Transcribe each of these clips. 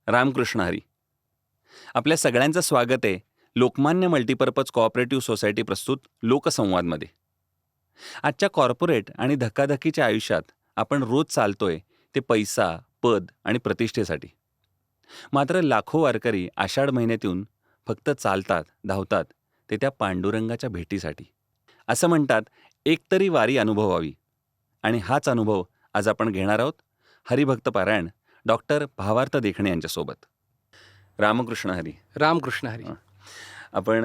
रामकृष्ण हरी. आपल्या सगळ्यांचं स्वागत आहे लोकमान्य मल्टीपर्पज कोऑपरेटिव्ह सोसायटी प्रस्तुत लोकसंवादमध्ये. आजच्या कॉर्पोरेट आणि धक्काधक्कीच्या आयुष्यात आपण रोज चालतोय ते पैसा, पद आणि प्रतिष्ठेसाठी. मात्र लाखो वारकरी आषाढ महिन्यात येऊन फक्त चालतात, धावतात ते त्या पांडुरंगाच्या भेटीसाठी. असं म्हणतात, एकतरी वारी अनुभवावी. आणि हाच अनुभव आज आपण घेणार आहोत हरिभक्त पारायण डॉक्टर भावार्थ देखणे यांच्यासोबत. रामकृष्ण हरी. रामकृष्ण हरी. आपण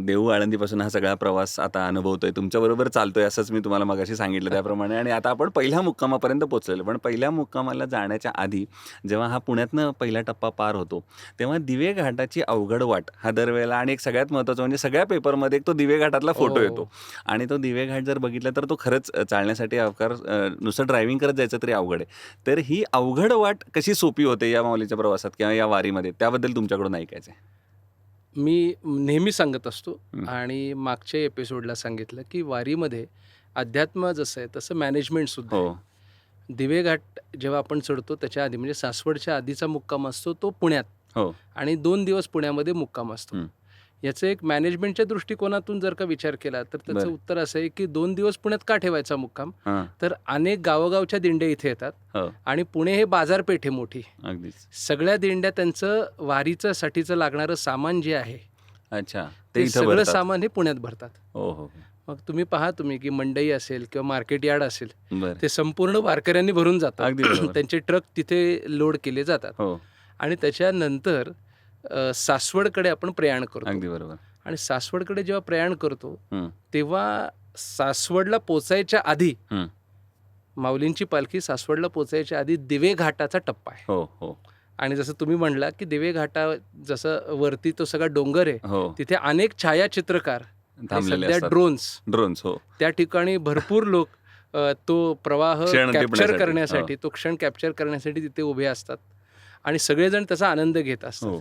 देहू आळंदीपासून हा सगळा प्रवास आता अनुभवतोय, तुमच्याबरोबर चालतोय असंच मी तुम्हाला मगाशी सांगितलं त्याप्रमाणे. आणि आता आपण पहिल्या मुक्कामापर्यंत पोहोचलेलो. पण पहिल्या मुक्कामाला जाण्याच्या आधी जेव्हा हा पुण्यातनं पहिला टप्पा पार होतो तेव्हा दिवे घाटाची अवघड वाट हा दरवेळेला, आणि एक सगळ्यात महत्त्वाचं म्हणजे सगळ्या पेपरमध्ये एक तो दिवे घाटातला फोटो येतो. आणि तो दिवे घाट जर बघितला तर तो खरंच चालण्यासाठी अवकार नुसतं ड्रायव्हिंग करत जायचं तरी अवघड आहे. तर ही अवघड वाट कशी सोपी होते या माऊलीच्या प्रवासात किंवा या वारीमध्ये, त्याबद्दल तुमच्याकडून ऐकायचं आहे. मी नेहमी सांगत असतो आणि मागच्या एपिसोडला सांगितलं की वारीमध्ये अध्यात्म जसं आहे तसं मॅनेजमेंटसुद्धा आहे. दिवे घाट जेव्हा आपण चढतो त्याच्या आधी म्हणजे सासवडच्या आधीचा मुक्काम असतो तो पुण्यात, आणि 2 दिवस पुण्यामध्ये मुक्काम असतो. याचं एक मॅनेजमेंटच्या दृष्टिकोनातून जर का विचार केला तर त्याचं उत्तर असं आहे की 2 दिवस पुण्यात का ठेवायचा मुक्काम, तर अनेक गावोगावच्या दिंड्या इथे येतात आणि पुणे हे बाजारपेठ आहे मोठी. सगळ्या दिंड्या त्यांचं वारीचं साठीचं लागणारं सामान जे आहे ते सगळं सामान हे पुण्यात भरतात. मग तुम्ही पहा की मंडई असेल किंवा मार्केट यार्ड असेल ते संपूर्ण वारकऱ्यांनी भरून जातात. त्यांचे ट्रक तिथे लोड केले जातात आणि त्याच्यानंतर सासवडकडे आपण प्रयाण करतो. आणि सासवडकडे जेव्हा प्रयाण करतो तेव्हा सासवडला पोचायच्या आधी माऊलींची पालखी सासवडला पोचायच्या आधी दिवे घाटाचा टप्पा आहे. आणि जसं तुम्ही म्हणला की दिवे घाटा जसं वरती तो सगळा डोंगर आहे, तिथे अनेक छायाचित्रकार, सध्या ड्रोन्स त्या ठिकाणी भरपूर लोक तो प्रवाह कॅप्चर करण्यासाठी, तो क्षण कॅप्चर करण्यासाठी तिथे उभे असतात आणि सगळेजण त्याचा आनंद घेत असतात.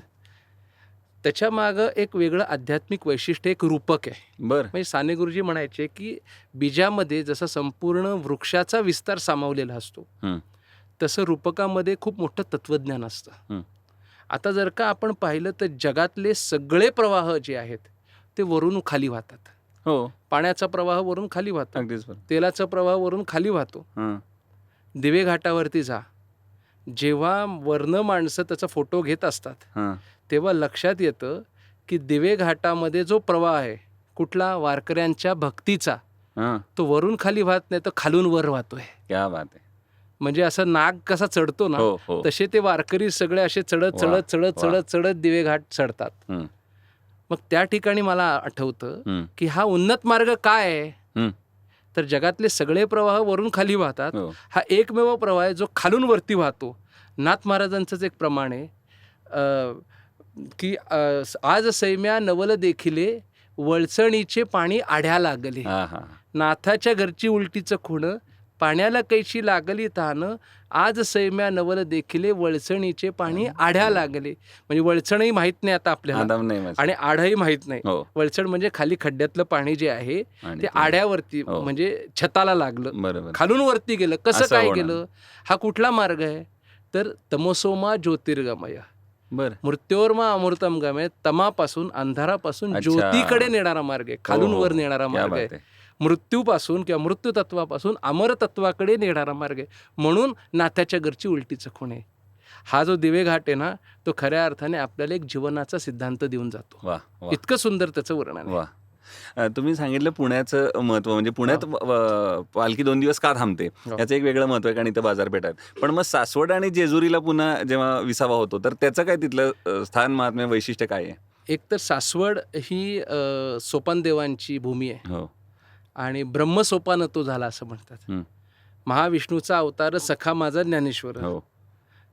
त्याच्या मागं एक वेगळं आध्यात्मिक वैशिष्ट्य, एक रूपक आहे. म्हणजे साने गुरुजी म्हणायचे की बीजामध्ये जसं संपूर्ण वृक्षाचा विस्तार सामावलेला असतो तसं रूपकामध्ये खूप मोठं तत्वज्ञान असतं. आता जर का आपण पाहिलं तर जगातले सगळे प्रवाह जे आहेत ते वरून खाली वाहतात. पाण्याचा प्रवाह वरून खाली वाहतो, तेलाचा प्रवाह वरून खाली वाहतो. दिवे घाटावरती जा, जेव्हा वर्ण माणसं त्याचा फोटो घेत असतात तेव्हा लक्षात येतं की दिवे घाटामध्ये जो प्रवाह आहे कुठला, वारकऱ्यांच्या भक्तीचा, तो वरून खाली वाहत नाही तर खालून वर वाहतोय. क्या बात आहे. म्हणजे असं नाग कसा चढतो ना, तसे ते वारकरी सगळे असे चढत चढत चढत चढत चढत दिवे घाट चढतात. मग त्या ठिकाणी मला आठवतं की हा उन्नत मार्ग काय आहे, तर जगातले सगळे प्रवाह वरून खाली वाहतात, हा एकमेव प्रवाह आहे जो खालून वरती वाहतो. नाथ महाराजांचंच एक प्रमाण आहे की आज सैम्या नवल देखिले वळचणीचे पाणी आढ्या लागले, नाथाच्या घरची उलटीचं खूण पाण्याला कैशी लागली तान, आज सैम्या नवल देखिले वळचणीचे पाणी आढ्या लागले. म्हणजे वळचणही माहित नाही आता आपल्याला आणि आढाही माहित नाही. वळचण म्हणजे खाली खड्ड्यातलं पाणी जे आहे ते आढ्यावरती म्हणजे छताला लागलं, खालून वरती गेलं. कसं काय गेलं, हा कुठला मार्ग आहे, तर तमसोमा ज्योतिर्गमय मृत्योर्मा अमृतम गमय, तमापासून अंधारापासून ज्योतीकडे नेणारा मार्ग आहे, खालून वर नेणारा मार्ग आहे. मृत्यूपासून किंवा मृत्यूतत्वापासून अमरतत्वाकडे नेणारा मार्ग आहे. म्हणून नाथाच्या घरची उलटीचं खूण आहे. हा जो दिवे घाट आहे ना, तो खऱ्या अर्थाने आपल्याला एक जीवनाचा सिद्धांत देऊन जातो. इतकं सुंदर त्याचं वर्णन आहे. तुम्ही सांगितलं पुण्याचं महत्व, म्हणजे पुण्यात पालखी 2 दिवस का थांबते याचं एक वेगळं महत्व आहे, कारण इथं बाजारपेठ आहेत. पण मग सासवड आणि जेजुरीला पुन्हा जेव्हा विसावा होतो तर त्याचं काय तिथलं स्थान, महात्म्य, वैशिष्ट्य काय आहे? एक तर सासवड ही सोपानदेवांची भूमी आहे आणि ब्रह्मसोपान तो झाला असं म्हणतात. महाविष्णूचा अवतार सखा माझा ज्ञानेश्वर,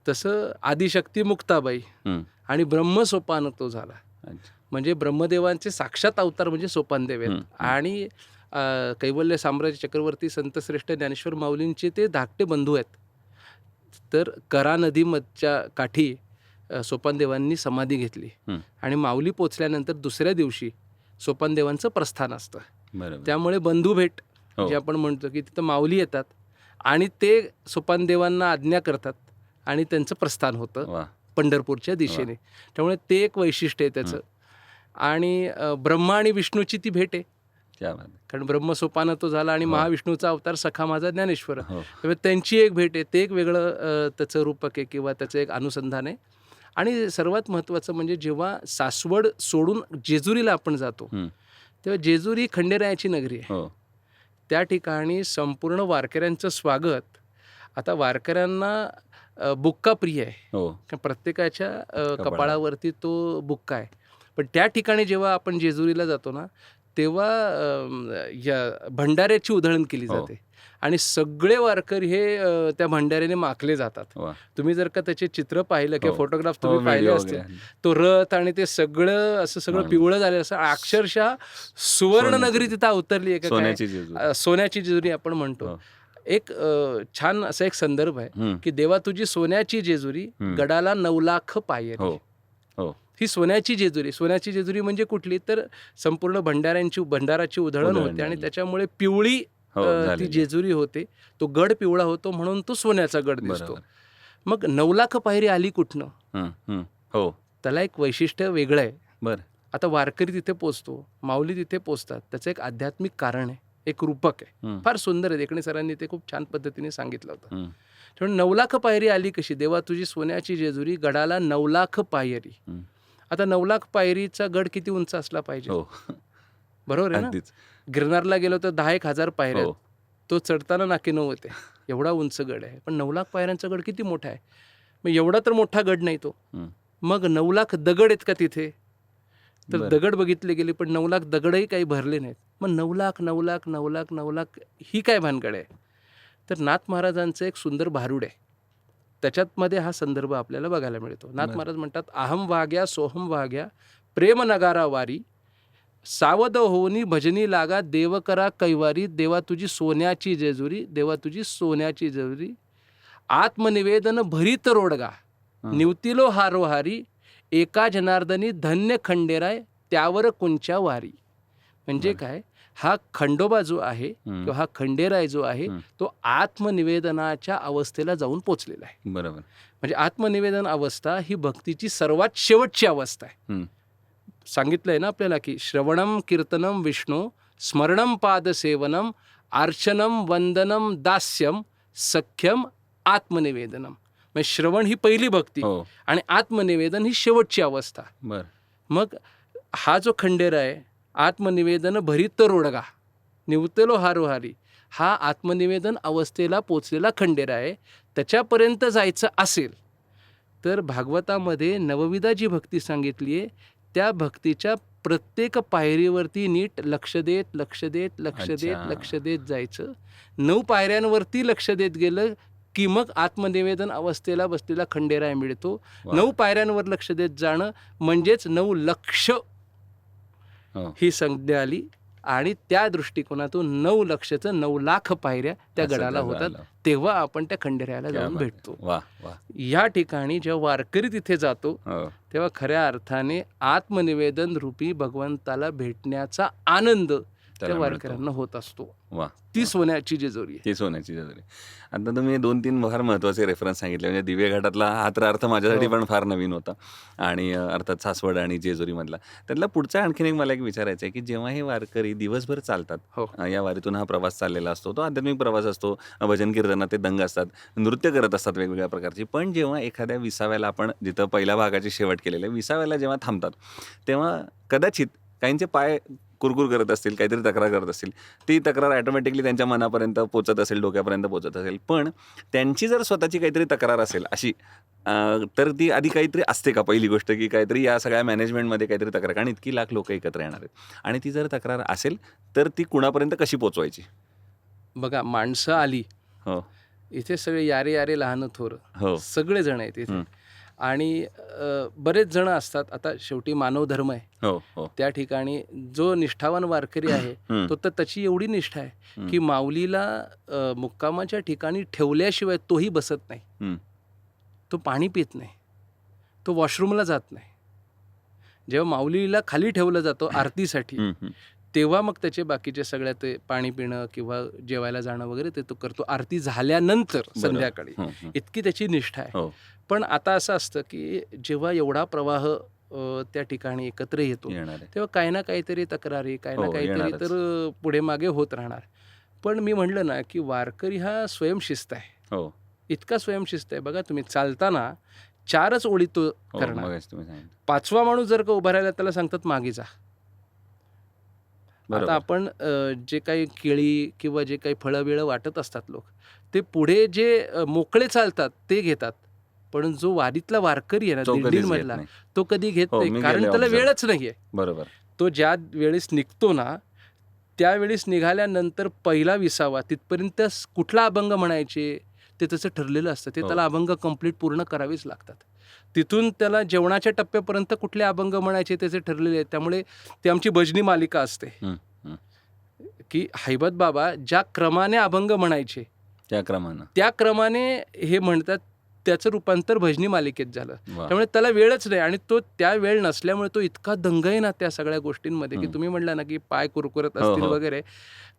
तसं आदिशक्ती मुक्ताबाई आणि ब्रह्मसोपान तो झाला. म्हणजे ब्रह्मदेवांचे साक्षात अवतार म्हणजे सोपानदेव आहेत. आणि कैवल्य साम्राज्य चक्रवर्ती संतश्रेष्ठ ज्ञानेश्वर माऊलींचे ते धाकटे बंधू आहेत. तर करा नदीमधच्या काठी सोपानदेवांनी समाधी घेतली आणि माऊली पोचल्यानंतर दुसऱ्या दिवशी सोपानदेवांचं प्रस्थान असतं. त्यामुळे बंधू भेट जे आपण म्हणतो की तिथं माऊली येतात आणि ते सोपानदेवांना आज्ञा करतात आणि त्यांचं प्रस्थान होतं. पंढरपूरच्या दिशेने. त्यामुळे ते एक वैशिष्ट्य आहे त्याचं. आणि ब्रह्मा आणि विष्णूची ती भेट आहे, क्या बात आहे. कारण ब्रह्मसोपान तो झाला आणि हो. महाविष्णूचा अवतार सखा माझा ज्ञानेश्वर. हो. त्यामुळे त्यांची एक भेट आहे, ते एक वेगळं त्याचं रूपक आहे किंवा त्याचं एक अनुसंधान आहे. आणि सर्वात महत्त्वाचं म्हणजे जेव्हा सासवड सोडून जेजुरीला आपण जातो तेव्हा जेजुरी ही खंडेरायाची नगरी आहे. हो. त्या ठिकाणी संपूर्ण वारकऱ्यांचं स्वागत. आता वारकऱ्यांना बुक्का प्रिय आहे, हो. कारण प्रत्येकाच्या कपाळावरती तो बुक्का आहे. पण त्या ठिकाणी जेव्हा आपण जेजुरीला जातो ना, तेव्हा या भंडाऱ्याची उधळण केली जाते आणि सगळे वारकरी हे त्या भंडाऱ्याने माखले जातात. तुम्ही जर का त्याचे चित्र पाहिलं किंवा फोटोग्राफ तुम्ही पाहिले असतील, तो रथ आणि ते सगळं असं सगळं पिवळं झालेलं असं, अक्षरशः सुवर्ण नगरी तिथं अवतरली आहे. सोन्याची जेजुरी आपण म्हणतो. एक छान असा एक संदर्भ आहे की देवा तुझी सोन्याची जेजुरी, गडाला 9 लाख पायरी. ही सोन्याची जेजुरी. सोन्याची जेजुरी म्हणजे कुठली, तर संपूर्ण भंडाराची उधळण होते आणि त्याच्यामुळे पिवळी ती जेजुरी होते. तो गड पिवळा होतो म्हणून तो सोन्याचा गड दिसतो. मग 9 लाख पायरी आली कुठनं? त्याला एक वैशिष्ट्य वेगळं आहे. आता वारकरी तिथे पोचतो, माऊली तिथे पोचतात, त्याचं एक आध्यात्मिक कारण आहे, एक रूपक आहे, फार सुंदर आहे. देखणे सरांनी ते खूप छान पद्धतीने सांगितलं होतं. म्हणून 9 लाख पायरी आली कशी? देवा तुझी सोन्याची जेजुरी, गडाला 9 लाख पायरी. आता 9 लाख पायरीचा गड किती उंच असला पाहिजे? बरोबर आहे ना? गिरनारला गेलो तर 10,000 पायऱ्या, तो चढताना नाकीनऊ होते, एवढा उंच गड आहे. पण 9 लाख पायऱ्यांचा गड किती मोठा आहे? मग एवढा तर मोठा गड नाही तो. मग 9 लाख दगड आहेत का तिथे? तर दगड बघितले गेले, पण 9 लाख दगडही काही भरले नाहीत. मग 9 लाख 9 लाख 9 लाख 9 लाख ही काय भानगड आहे? तर नाथ महाराजांचं एक सुंदर भारूड आहे, त्याच्यात मध्ये हा संदर्भ आपल्याला बघायला मिळतो. नाथ महाराज म्हणतात, अहम वाग्या सोहम वाग्या प्रेम नगारा वारी, सावध होनी भजनी लागा देव करा कैवारी. देवा तुझी सोन्याची जेजुरी, देवा तुझी सोन्याची जेजुरी, आत्मनिवेदन भरीत रोडगा, निवतिलो हारोहारी, एका जनार्दनी धन्य खंडेराय त्यावर कुंच्या वारी. म्हणजे काय? हा खंडोबा जो आहे किंवा हा खंडेराय जो आहे तो आत्मनिवेदनाच्या अवस्थेला जाऊन पोचलेला आहे. बरोबर. म्हणजे आत्मनिवेदन अवस्था ही भक्तीची सर्वात शेवटची अवस्था आहे. सांगितलंय ना आपल्याला की श्रवणम कीर्तनम विष्णू, स्मरणम पादसेवनम, अर्चनम वंदनम दास्यम, सख्यम आत्मनिवेदनम. म्हणजे श्रवण ही पहिली भक्ती आणि आत्मनिवेदन ही शेवटची अवस्था. मग हा जो खंडेराय, आत्मनिवेदन भरीत रोडगा, निवतेलो हारोहारी, हा आत्मनिवेदन अवस्थेला पोचलेला खंडेराय. त्याच्यापर्यंत जायचं असेल तर भागवतामध्ये नवविधा जी भक्ती सांगितली आहे त्या भक्तीच्या प्रत्येक पायरीवरती नीट लक्ष देत लक्ष देत लक्ष देत लक्ष देत जायचं. 9 पायऱ्यांवरती लक्ष देत गेलं की मग आत्मनिवेदन अवस्थेला बसलेला खंडेराय मिळतो. 9 पायऱ्यांवर लक्ष देत जाणं म्हणजेच 9 लक्ष ही संज्ञा आली आणि त्या दृष्टिकोनातून 9 लक्षचं 9 लाख पायऱ्या त्या गडाला होतात. तेव्हा आपण त्या खंडेरायाला जाऊन भेटतो. या ठिकाणी जेव्हा वारकरी तिथे जातो तेव्हा खऱ्या अर्थाने आत्मनिवेदन रूपी भगवंताला भेटण्याचा आनंद त्या वारकऱ्यांना होत असतो. ती सोन्याची जेजुरी आहे. ती सोन्याची जेजुरी. आता तुम्ही 2-3 फार महत्त्वाचे रेफरन्स सांगितले. म्हणजे दिवे घाटातला हा तर अर्थ माझ्यासाठी पण फार नवीन होता आणि अर्थात सासवड आणि जेजुरीमधला. त्यातला पुढचा आणखीन एक मला एक विचारायचं आहे की जेव्हा हे वारकरी दिवसभर चालतात, या वारीतून हा प्रवास चाललेला असतो, तो आध्यात्मिक प्रवास असतो, भजन कीर्तनात ते दंग असतात, नृत्य करत असतात वेगवेगळ्या प्रकारची. पण जेव्हा एखाद्या विसाव्याला, आपण जिथं पहिल्या भागाची शेवट केलेली आहे, विसाव्याला जेव्हा थांबतात तेव्हा कदाचित काहींचे पाय कुरकुर करत असतील, काहीतरी तक्रार करत असतील, ती तक्रार ॲटोमॅटिकली त्यांच्या मनापर्यंत पोचत असेल, डोक्यापर्यंत पोचत असेल. पण त्यांची जर स्वतःची काहीतरी तक्रार असेल अशी, तर ती आधी काहीतरी असते का? पहिली गोष्ट की काहीतरी या सगळ्या मॅनेजमेंटमध्ये काहीतरी तक्रार, कारण इतकी लाख लोक एकत्र येणार आहेत, आणि ती जर तक्रार असेल तर ती कुणापर्यंत कशी पोचवायची? बघा, माणसं आली, इथे सगळे यारे यारे लहान थोर सगळे जण आहेत इथे, आणि बरेच जण असतात. आता शेवटी मानव धर्म आहे. त्या ठिकाणी जो निष्ठावान वारकरी आहे तो तर त्याची एवढी निष्ठा आहे की माऊलीला मुक्कामाच्या ठिकाणी ठेवल्याशिवाय तोही बसत नाही, तो पाणी पित नाही, तो वॉशरूमला जात नाही. जेव्हा माऊलीला खाली ठेवलं जातं आरतीसाठी तेव्हा मग त्याचे बाकीचे सगळ्या ते पाणी पिणं किंवा जेवायला जाणं वगैरे ते तो करतो आरती झाल्यानंतर संध्याकाळी. इतकी त्याची निष्ठा आहे. हो पण आता असं असतं की जेव्हा एवढा प्रवाह त्या ठिकाणी एकत्र येतो येणार आहे. तेव्हा काही ना काहीतरी तक्रारी काही ना हो, काहीतरी येणारच. तर पुढे मागे होत राहणार. पण मी म्हटलं ना की वारकरी हा स्वयंशिस्त आहे. हो इतका स्वयंशिस्त आहे बघा, तुम्ही चालताना 4च ओळी तो हो करणार. मगाशी तुम्ही सांगितलं. 5वा माणूस जर का उभा राहिला त्याला सांगतात मागे जा. आता बरोबर. आपण जे काही केळी किंवा जे काही फळं-बिळं वाटत असतात लोक, ते पुढे जे मोकळे चालतात ते घेतात. पण जो वारीतला वारकरी आहे ना तो कधीच घेत दिंडीमधला, नाही. तो कधी घेत हो, नाही. मी कारण गेले त्याला observe. वेळच नाहीये. बरोबर. तो ज्या वेळेस निघतो ना, त्यावेळेस निघाल्यानंतर पहिला विसावा तिथपर्यंत कुठला अभंग म्हणायचे ते त्याचं ठरलेलं असतं. ते हो. त्याला अभंग कंप्लीट पूर्ण करावेच लागतात. तिथून त्याला जेवणाच्या टप्प्यापर्यंत कुठले अभंग म्हणायचे त्याचे ठरलेले आहेत. त्यामुळे ती आमची भजनी मालिका असते की हैबत बाबा ज्या क्रमाने अभंग म्हणायचे त्या क्रमाने हे म्हणतात, त्याचं रूपांतर भजनी मालिकेत झालं. वा. त्यामुळे त्याला वेळच नाही आणि तो त्या वेळ नसल्यामुळे तो इतका दंग आहे ना त्या सगळ्या गोष्टींमध्ये की तुम्ही म्हटला ना की पाय कुरकुरत असतील हो. वगैरे,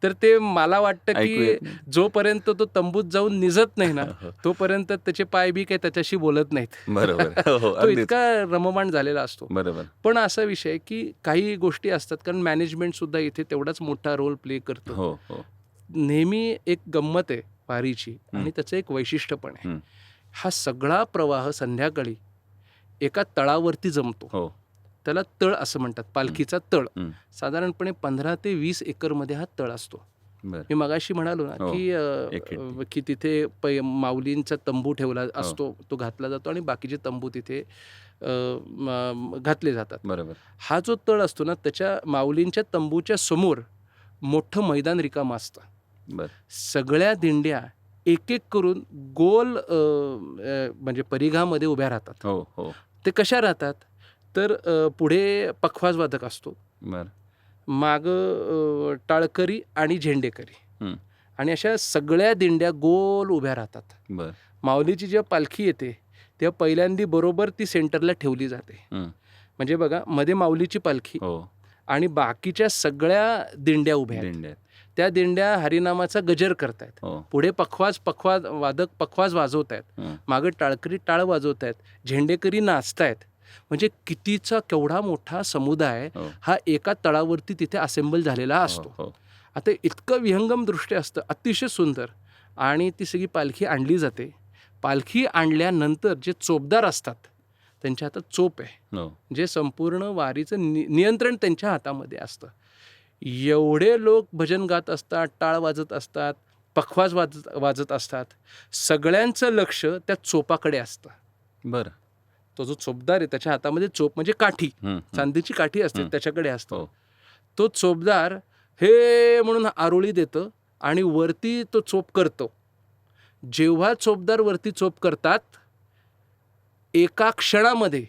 तर ते मला वाटतं ऐकू की येत नाही. जोपर्यंत तो तंबूत जाऊन निजत नाही ना हो. तोपर्यंत त्याचे पाय बी काही त्याच्याशी बोलत नाहीत. बरोबर. हो, तो अगदीच. इतका रममाण झालेला असतो. बरोबर. पण असा विषय की काही गोष्टी असतात, कारण मॅनेजमेंट सुद्धा इथे तेवढाच मोठा रोल प्ले करतो. हो हो नेहमी एक गंमत आहे वारीची आणि त्याचं एक वैशिष्ट्य पण आहे. हा सगळा प्रवाह संध्याकाळी एका तळावरती जमतो. हो त्याला तळ असं म्हणतात, पालखीचा तळ. हं. साधारणपणे 15 ते 20 एकरमध्ये हा तळ असतो. बरं. मी मगाशी म्हणालो ना हो, की एक की तिथे माऊलींचा तंबू ठेवला असतो, तो घातला जातो आणि बाकीचे तंबू तिथे घातले जातात. बरोबर. हा जो तळ असतो ना, त्याच्या माऊलींच्या तंबूच्या समोर मोठं मैदान रिकामं असतं. बरं. सगळ्या दिंड्या एक एक करून गोल म्हणजे परिघामध्ये उभ्या राहतात. हो हो ते कशा राहतात तर पुढे पखवाजवादक असतो, बरं. मागं टाळकरी आणि झेंडेकरी, हं. आणि अशा सगळ्या दिंड्या गोल उभ्या राहतात. बरं. माऊलीची जेव्हा पालखी येते तेव्हा पहिल्यांदी बरोबर ती सेंटरला ठेवली जाते. म्हणजे बघा, मध्ये माऊलीची पालखी हो आणि बाकीच्या सगळ्या दिंड्या उभ्या आहेत. दिंड्या. त्या दिंड्या हरिनामाचा गजर करतायत. हो पुढे पखवाज वादक पखवाज वाजवत आहेत, मागे टाळकरी टाळ वाजवत आहेत, झेंडेकरी नाचतायत. म्हणजे कितीचा केवढा मोठा समुदाय हो. हा एका तळावरती तिथे असेंबल झालेला असतो. हो आता इतकं विहंगम दृष्टी असतं, अतिशय सुंदर. आणि ती सगळी पालखी आणली जाते. पालखी आणल्यानंतर जे चोपदार असतात त्यांच्या हातात चोप आहे, हो जे संपूर्ण वारीचं नियंत्रण त्यांच्या हातामध्ये असतं. एवढे लोक भजन गात असतात, टाळ वाजत असतात, पखवाज वाजत असतात. सगळ्यांचं लक्ष त्या चोपाकडे असतं. बरं. तो जो चोपदार आहे त्याच्या हातामध्ये चोप म्हणजे काठी, चांदीची काठी असते, त्याच्याकडे असतो. हो तो चोपदार हे म्हणून आरोळी देतं आणि वरती तो चोप करतो. जेव्हा चोपदार वरती चोप करतात, एका क्षणामध्ये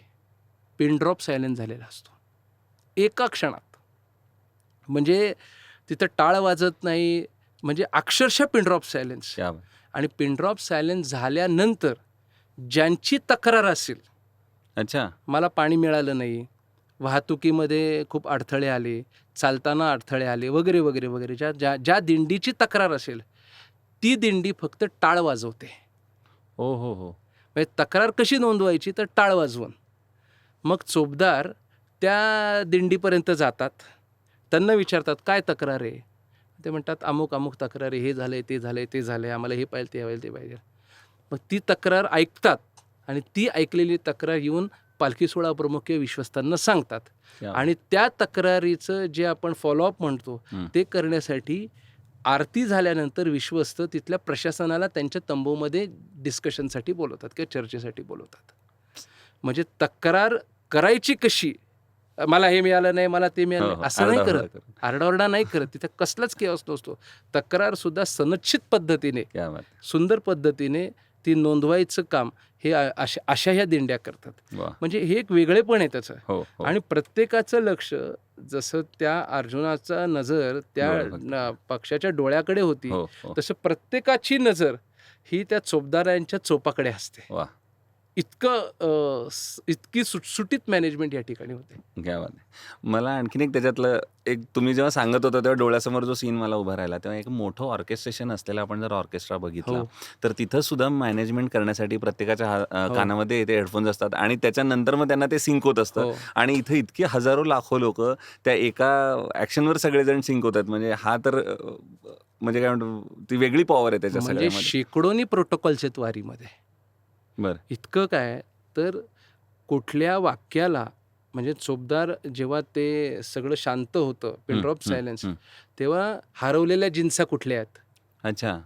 पिनड्रॉप सायलेंट झालेला असतो. एका क्षणात. म्हणजे तिथं टाळ वाजत नाही, म्हणजे अक्षरशः पिनड्रॉप सायलेन्स. क्या. आणि पिनड्रॉप सायलेन्स झाल्यानंतर ज्यांची तक्रार असेल, अच्छा. मला पाणी मिळालं नाही, वाहतुकीमध्ये खूप अडथळे आले, चालताना अडथळे आले वगैरे वगैरे वगैरे, ज्या दिंडीची तक्रार असेल ती दिंडी फक्त टाळ वाजवते. हो हो हो म्हणजे तक्रार कशी नोंदवायची तर टाळ वाजवून. मग चोपदार त्या दिंडीपर्यंत जातात, त्यांना विचारतात काय तक्रार आहे. ते म्हणतात अमुक अमुक तक्रार आहे, हे झालं आहे, ते झालं आहे, ते झालं आहे, आम्हाला हे पाहिजे, ते पाहिजे, ते पाहिजे. मग ती तक्रार ऐकतात आणि ती ऐकलेली तक्रार येऊन पालखी सोहळा प्रमुख किंवा विश्वस्तांना सांगतात. आणि त्या तक्रारीचं जे आपण फॉलोअप म्हणतो ते करण्यासाठी आरती झाल्यानंतर विश्वस्त तिथल्या प्रशासनाला त्यांच्या तंबूमध्ये डिस्कशनसाठी बोलवतात किंवा चर्चेसाठी बोलवतात. म्हणजे तक्रार करायची कशी, मला हे मिळालं नाही, मला ते मिळालं नाही, असं नाही करत, आरडाओरडा नाही करत. तिथे कसलाच केओस नसतो. तक्रार सुद्धा सनच्छित पद्धतीने, सुंदर पद्धतीने ती नोंदवायचं काम हे अशा ह्या दिंड्या करतात. म्हणजे हे एक वेगळेपण आहे त्याचं. आणि प्रत्येकाचं लक्ष, जसं त्या अर्जुनाचा नजर त्या पक्षाच्या डोळ्याकडे होती, तसं प्रत्येकाची नजर ही त्या चोपदारांच्या चोपाकडे असते. इतकी सुटसुटीत मॅनेजमेंट या ठिकाणी होते. क्या बात आहे. मला आणखीन एक त्याच्यातलं एक तुम्ही जेव्हा सांगत होता तेव्हा डोळ्यासमोर जो सीन मला उभा राहिला तेव्हा एक मोठं ऑर्केस्ट्रेशन असलेलं आपण जर ऑर्केस्ट्रा बघितला हो. तर तिथं सुद्धा मॅनेजमेंट करण्यासाठी प्रत्येकाच्या हो. कानामध्ये ते हेडफोन्स असतात आणि त्याच्यानंतर मग त्यांना ते सिंक होत असतं हो. आणि इथं इतकी हजारो लाखो लोक त्या एका ॲक्शनवर सगळेजण सिंक होतात. म्हणजे हा तर म्हणजे काय म्हणतो ती वेगळी पॉवर आहे त्याच्या म्हणजे सगळ्यामध्ये. शेकडोनी प्रोटोकॉल्स आहेत वारीमध्ये. बरं. इतकं काय तर कुठल्या वाक्याला म्हणजे चोपदार जेव्हा ते सगळं शांत होतं, पिन ड्रॉप सायलेन्स, तेव्हा हरवलेल्या जिन्सा कुठल्या आहेत अच्छा.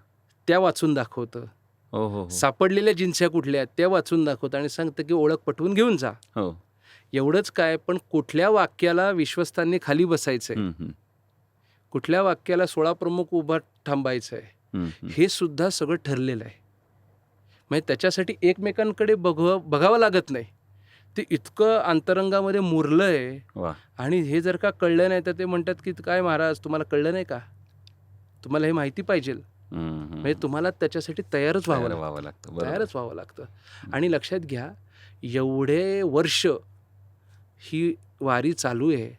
त्या वाचून दाखवतं. हो हो हो. सापडलेल्या जिन्सा कुठल्या आहेत त्या वाचून दाखवतं आणि सांगतं की ओळख पटवून घेऊन जा. हो. एवढंच काय, पण कुठल्या वाक्याला विश्वस्तांनी खाली बसायचंय, कुठल्या वाक्याला 16 प्रमुख उभा थांबायचंय, हे सुद्धा सगळं ठरलेलं आहे. म्हणजे त्याच्यासाठी एकमेकांकडे बघावं लागत नाही. ते इतकं अंतरंगामध्ये मुरलं आहे. वा. आणि हे जर का कळलं नाही तर ते म्हणतात की काय महाराज तुम्हाला कळलं नाही का, तुम्हाला हे माहिती पाहिजे. म्हणजे तुम्हाला त्याच्यासाठी तयारच व्हावं लागतं. तयारच व्हावं लागतं. आणि लक्षात घ्या, एवढे वर्ष ही वारी चालू आहे,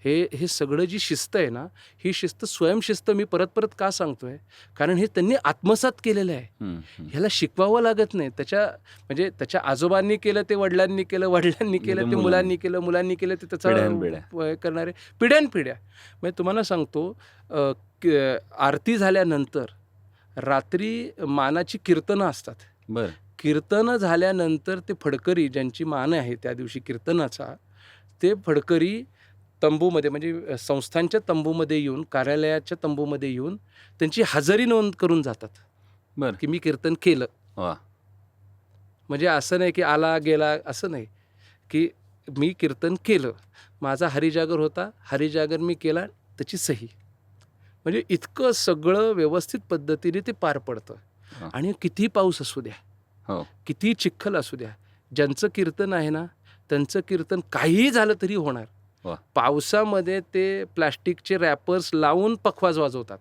हे सगळं जी शिस्त आहे ना, ही शिस्त स्वयंशिस्त मी परत परत का सांगतोय, कारण हे त्यांनी आत्मसात केलेलं आहे. ह्याला शिकवावं लागत नाही. म्हणजे त्याच्या आजोबांनी केलं ते वडिलांनी केलं, वडिलांनी केलं ते मुलांनी केलं, मुलांनी केलं ते त्याचा करणारे पिढ्यानपिढ्या. म्हणजे तुम्हाला सांगतो, आरती झाल्यानंतर रात्री मानाची कीर्तनं असतात. बरं. कीर्तनं झाल्यानंतर ते फडकरी ज्यांची मान आहे त्या दिवशी कीर्तनाचा, ते फडकरी तंबूमध्ये म्हणजे संस्थांच्या तंबूमध्ये येऊन, कार्यालयाच्या तंबूमध्ये येऊन त्यांची हजेरी नोंद करून जातात. बरं. की मी कीर्तन केलं. वा. म्हणजे असं नाही की आला गेला, असं नाही, की मी कीर्तन केलं, माझा हरिजागर होता, हरिजागर मी केला, त्याची सही. म्हणजे इतकं सगळं व्यवस्थित पद्धतीने ते पार पडतं. आणि किती पाऊस असू द्या, किती चिखल असू द्या, ज्यांचं कीर्तन आहे ना त्यांचं कीर्तन काहीही झालं तरी होणार. पावसामध्ये ते प्लास्टिकचे रॅपर्स लावून पखवाज वाजवतात,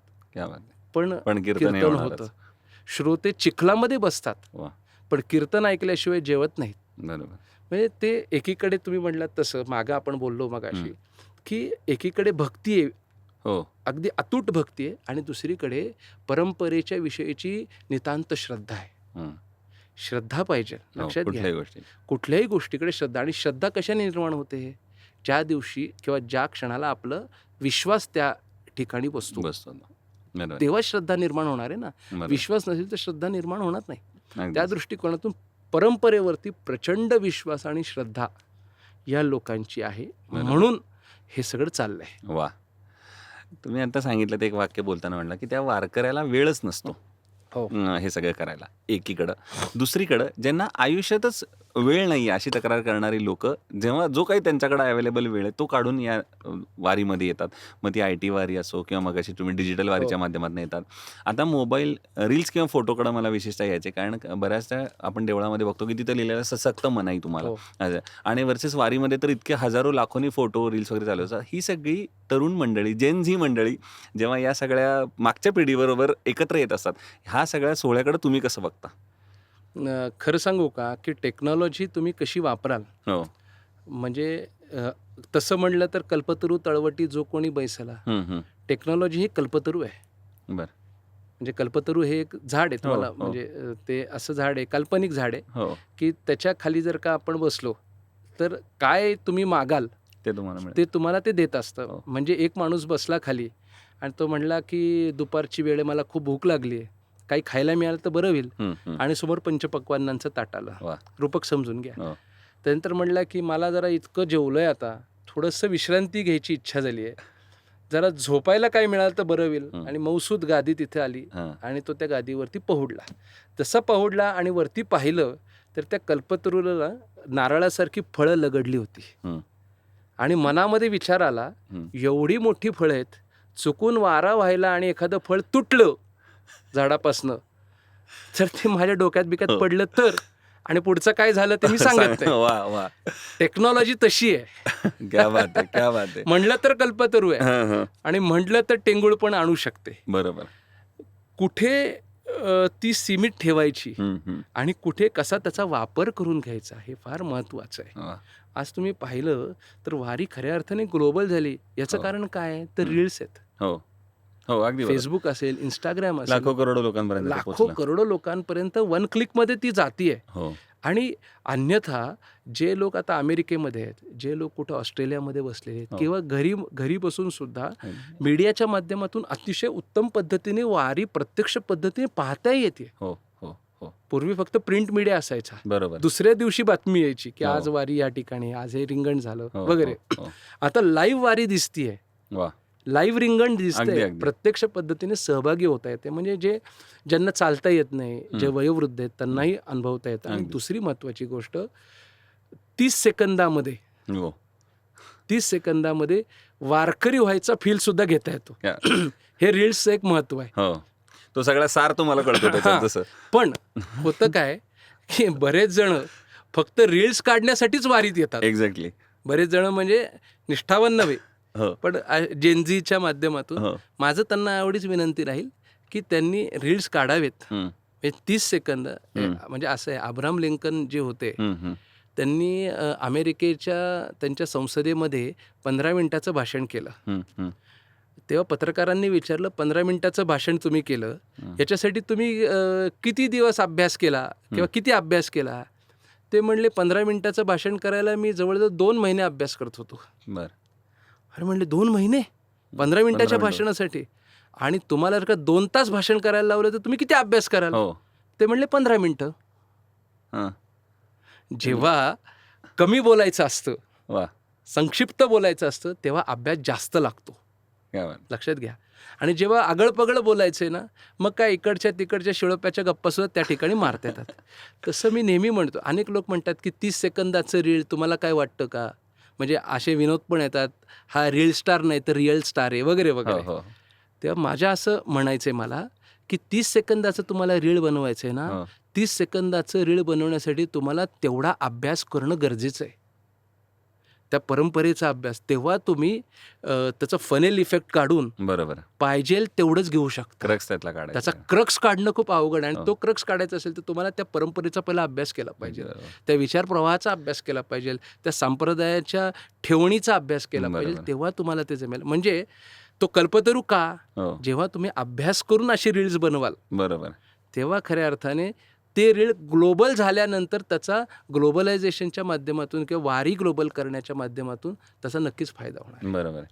पण कीर्तन होतं. श्रोते चिखलामध्ये बसतात, पण कीर्तन ऐकल्याशिवाय जेवत नाहीत. बरोबर. म्हणजे ते एकीकडे तुम्ही म्हटलात तसं मागं आपण बोललो मगाशी, की एकीकडे भक्ती आहे, अगदी अतूट भक्ती आहे, आणि दुसरीकडे परंपरेच्या विषयीची नितांत श्रद्धा आहे. श्रद्धा पाहिजे. लक्षात घ्या, कुठल्याही गोष्टीकडे श्रद्धा. आणि श्रद्धा कशाने निर्माण होते, ज्या दिवशी किंवा ज्या क्षणाला आपलं विश्वास त्या ठिकाणी बसतो तेव्हा श्रद्धा निर्माण होणार आहे ना. विश्वास नसेल तर श्रद्धा निर्माण होणार नाही. त्या दृष्टिकोनातून परंपरेवरती प्रचंड विश्वास आणि श्रद्धा या लोकांची आहे, म्हणून हे सगळं चाललंय. वा. तुम्ही आता सांगितलं ते एक वाक्य बोलताना म्हणलं की त्या वारकऱ्याला वेळच नसतो हे सगळं करायला एकीकडं. दुसरीकडं ज्यांना आयुष्यातच वेळ नाही आहे अशी तक्रार करणारी लोक जेव्हा जो काही त्यांच्याकडे अवेलेबल वेळ आहे तो काढून या वारीमध्ये येतात. मग ती IT वारी असो किंवा मग अशी तुम्ही डिजिटल वारीच्या माध्यमातून येतात. आता मोबाईल रील्स किंवा फोटोकडं मला विशेषतः यायचे, कारण बऱ्याचदा आपण देवळामध्ये बघतो की तिथं लिहिलेलं सक्त मनाई तुम्हाला, आणि वर्सेस वारीमध्ये तर इतके हजारो लाखोनी फोटो रील्स वगैरे चालू असतात. ही सगळी तरुण मंडळी, जेन झी मंडळी जेव्हा या सगळ्या मागच्या पिढीबरोबर एकत्र येत असतात, ह्या सगळ्या सोहळ्याकडे तुम्ही कसं बघता? खरं सांगू का, की टेक्नॉलॉजी तुम्ही कशी वापराल, म्हणजे तसं म्हणलं तर कल्पतरू तळवटी जो कोणी बैसला, टेक्नॉलॉजी ही कल्पतरू आहे. म्हणजे कल्पतरू हे एक झाड आहे, तुम्हाला म्हणजे ते असं झाड आहे, काल्पनिक झाड आहे, की त्याच्या खाली जर का आपण बसलो तर काय तुम्ही मागाल ते तुम्हाला ते देत असतं. म्हणजे एक माणूस बसला खाली आणि तो म्हणला की दुपारची वेळ मला खूप भूक लागली आहे, काही खायला मिळालं तर बरं होईल, आणि समोर पंचपक्वान्नांचं ताट आलं, रूपक समजून घ्या. त्यानंतर म्हणला की मला जरा इतकं जेवलोय आता, थोडंसं विश्रांती घ्यायची इच्छा झाली आहे, जरा झोपायला काय मिळालं तर बरं होईल. आणि मौसूद गादी तिथे आली आणि तो त्या गादीवरती पहुडला. तसा पहुडला आणि वरती पाहिलं तर त्या कल्पतरूला नारळासारखी फळं लगडली होती. आणि मनामध्ये विचार आला, एवढी मोठी फळं आहेत, चुकून वारा व्हायला आणि एखादं फळ तुटलं झाडापासनं तर ते माझ्या डोक्यात बिक्यात पडलं तर, आणि पुढचं काय झालं ते मी सांगत नाही. टेक्नॉलॉजी तशी आहे. म्हणलं तर कल्पतरू आहे आणि म्हटलं तर टेंगुळ पण आणू शकते. बरोबर. कुठे ती सीमित ठेवायची हं, हं. आणि कुठे कसा त्याचा वापर करून घ्यायचा हे फार महत्त्वाचं आहे. वा. आज तुम्ही पाहिलं तर वारी खऱ्या अर्थाने ग्लोबल झाली. याचं हो. कारण काय आहे? तर हं. रील्स आहेत. हो. हो, अगदी बरोबर. Facebook असेल, Instagram असेल, लाखो करोडो लोकांपर्यंत ते लाखो पोहोचलं. करोडो लोकांपर्यंत वन क्लिकमध्ये ती जातीये. हो. आणि अन्यथा जे लोक आता अमेरिकेमध्ये आहेत, जे लोक कुठं ऑस्ट्रेलियामध्ये बसलेले आहेत हो. किंवा घरी बसून सुद्धा अगदी. मीडियाच्या माध्यमातून अतिशय उत्तम पद्धतीने वारी प्रत्यक्ष पद्धतीने पाहता येते. हो, हो, हो. पूर्वी फक्त प्रिंट मीडिया असायचा. बरोबर. दुसऱ्या दिवशी बातमी यायची की हो. आज वारी या ठिकाणी, आज हे रिंगण झालं हो, वगैरे. हो, हो. आता लाईव्ह वारी दिसतीये, वा. लाईव्ह रिंगण अगदी, दिसतंय, अगदी. प्रत्यक्ष पद्धतीने सहभागी होता येते. म्हणजे ज्यांना चालता येत नाही, जे वयोवृद्ध आहेत त्यांनाही अनुभवता येतं. आणि अगदी. दुसरी महत्त्वाची गोष्ट 30 सेकंदामध्ये हो. 30 सेकंदामध्ये वारकरी व्हायचा फील सुद्धा घेता येतो. या. हे रील्सचं एक महत्त्व आहे. हो. तो सगळा सार तुम्हाला कळतो त्याच्यात हां. जसं. पण होतं काय की बरेच जण फक्त रील्स काढण्यासाठीच वारीत येतात. एक्झॅक्टली. बरेच जण म्हणजे निष्ठावान नव्हे, हो. पण जेनझीच्या माध्यमातून हो. माझं त्यांना एवढीच विनंती राहील की त्यांनी रील्स काढावेत. हं, 30 सेकंद हं. म्हणजे असं आहे, अब्राहम लिंकन जे होते हं, हं. त्यांनी अमेरिकेच्या त्यांच्या संसदेमध्ये 15 मिनिटाचं भाषण केलं. हं, हं. तेव्हा पत्रकारांनी विचारलं, 15 मिनिटाचं भाषण तुम्ही केलं, याच्यासाठी तुम्ही किती दिवस अभ्यास केला किंवा किती अभ्यास केला? ते म्हणले 15 मिनिटाचं भाषण करायला मी जवळजवळ 2 महिने अभ्यास करत होतो. बरं. अरे म्हणले 2 महिने 15 मिनिटाच्या भाषणासाठी, आणि तुम्हाला जर का 2 तास भाषण करायला लावलं तर तुम्ही किती अभ्यास कराल? हो. ते म्हणले 15 मिनिटं. हां. जेव्हा कमी बोलायचं असतं, वा. संक्षिप्त बोलायचं असतं, तेव्हा अभ्यास जास्त लागतो. क्या बात. लक्षात घ्या. आणि जेव्हा आगळपगळ बोलायचं आहे ना, मग काय इकडच्या तिकडच्या शिळोप्याच्या गप्पासुद्धा त्या ठिकाणी मारता येतात. तसं मी नेहमी म्हणतो, अनेक लोक म्हणतात की 30 सेकंदाचं रील तुम्हाला काय वाटतं का? म्हणजे असे विनोद पण येतात, हा रील स्टार नाही तर रिअल स्टार आहे वगैरे हो, वगैरे. हो. तेव्हा माझ्या असं म्हणायचं आहे मला की 30 सेकंदाचं तुम्हाला रील बनवायचं आहे ना, हो. 30 सेकंदाचं रील बनवण्यासाठी तुम्हाला तेवढा अभ्यास करणं गरजेचं आहे. त्या परंपरेचा अभ्यास. तेव्हा तुम्ही त्याचा फनेल इफेक्ट काढून बरोबर. पाहिजेल तेवढंच घेऊ शकता. क्रक्स त्यातला काढायचा. त्याचा क्रक्स काढणं खूप अवघड आहे. आणि हो. तो क्रक्स काढायचा असेल तर तुम्हाला त्या परंपरेचा पहिला अभ्यास केला पाहिजे, बरोबर. त्या विचार प्रवाहाचा अभ्यास केला पाहिजे, त्या संप्रदायाच्या ठेवणीचा अभ्यास केला पाहिजे. बरोबर. तेव्हा तुम्हाला ते जमेल. म्हणजे तो कल्पतरू का? हो. जेव्हा तुम्ही अभ्यास करून अशी रील्स बनवाल, बरोबर. तेव्हा खऱ्या अर्थाने ते रील ग्लोबल झाल्यानंतर त्याचा ग्लोबलायझेशनच्या माध्यमातून किंवा वारी ग्लोबल करण्याच्या माध्यमातून त्याचा नक्कीच फायदा होणार. बरोबर.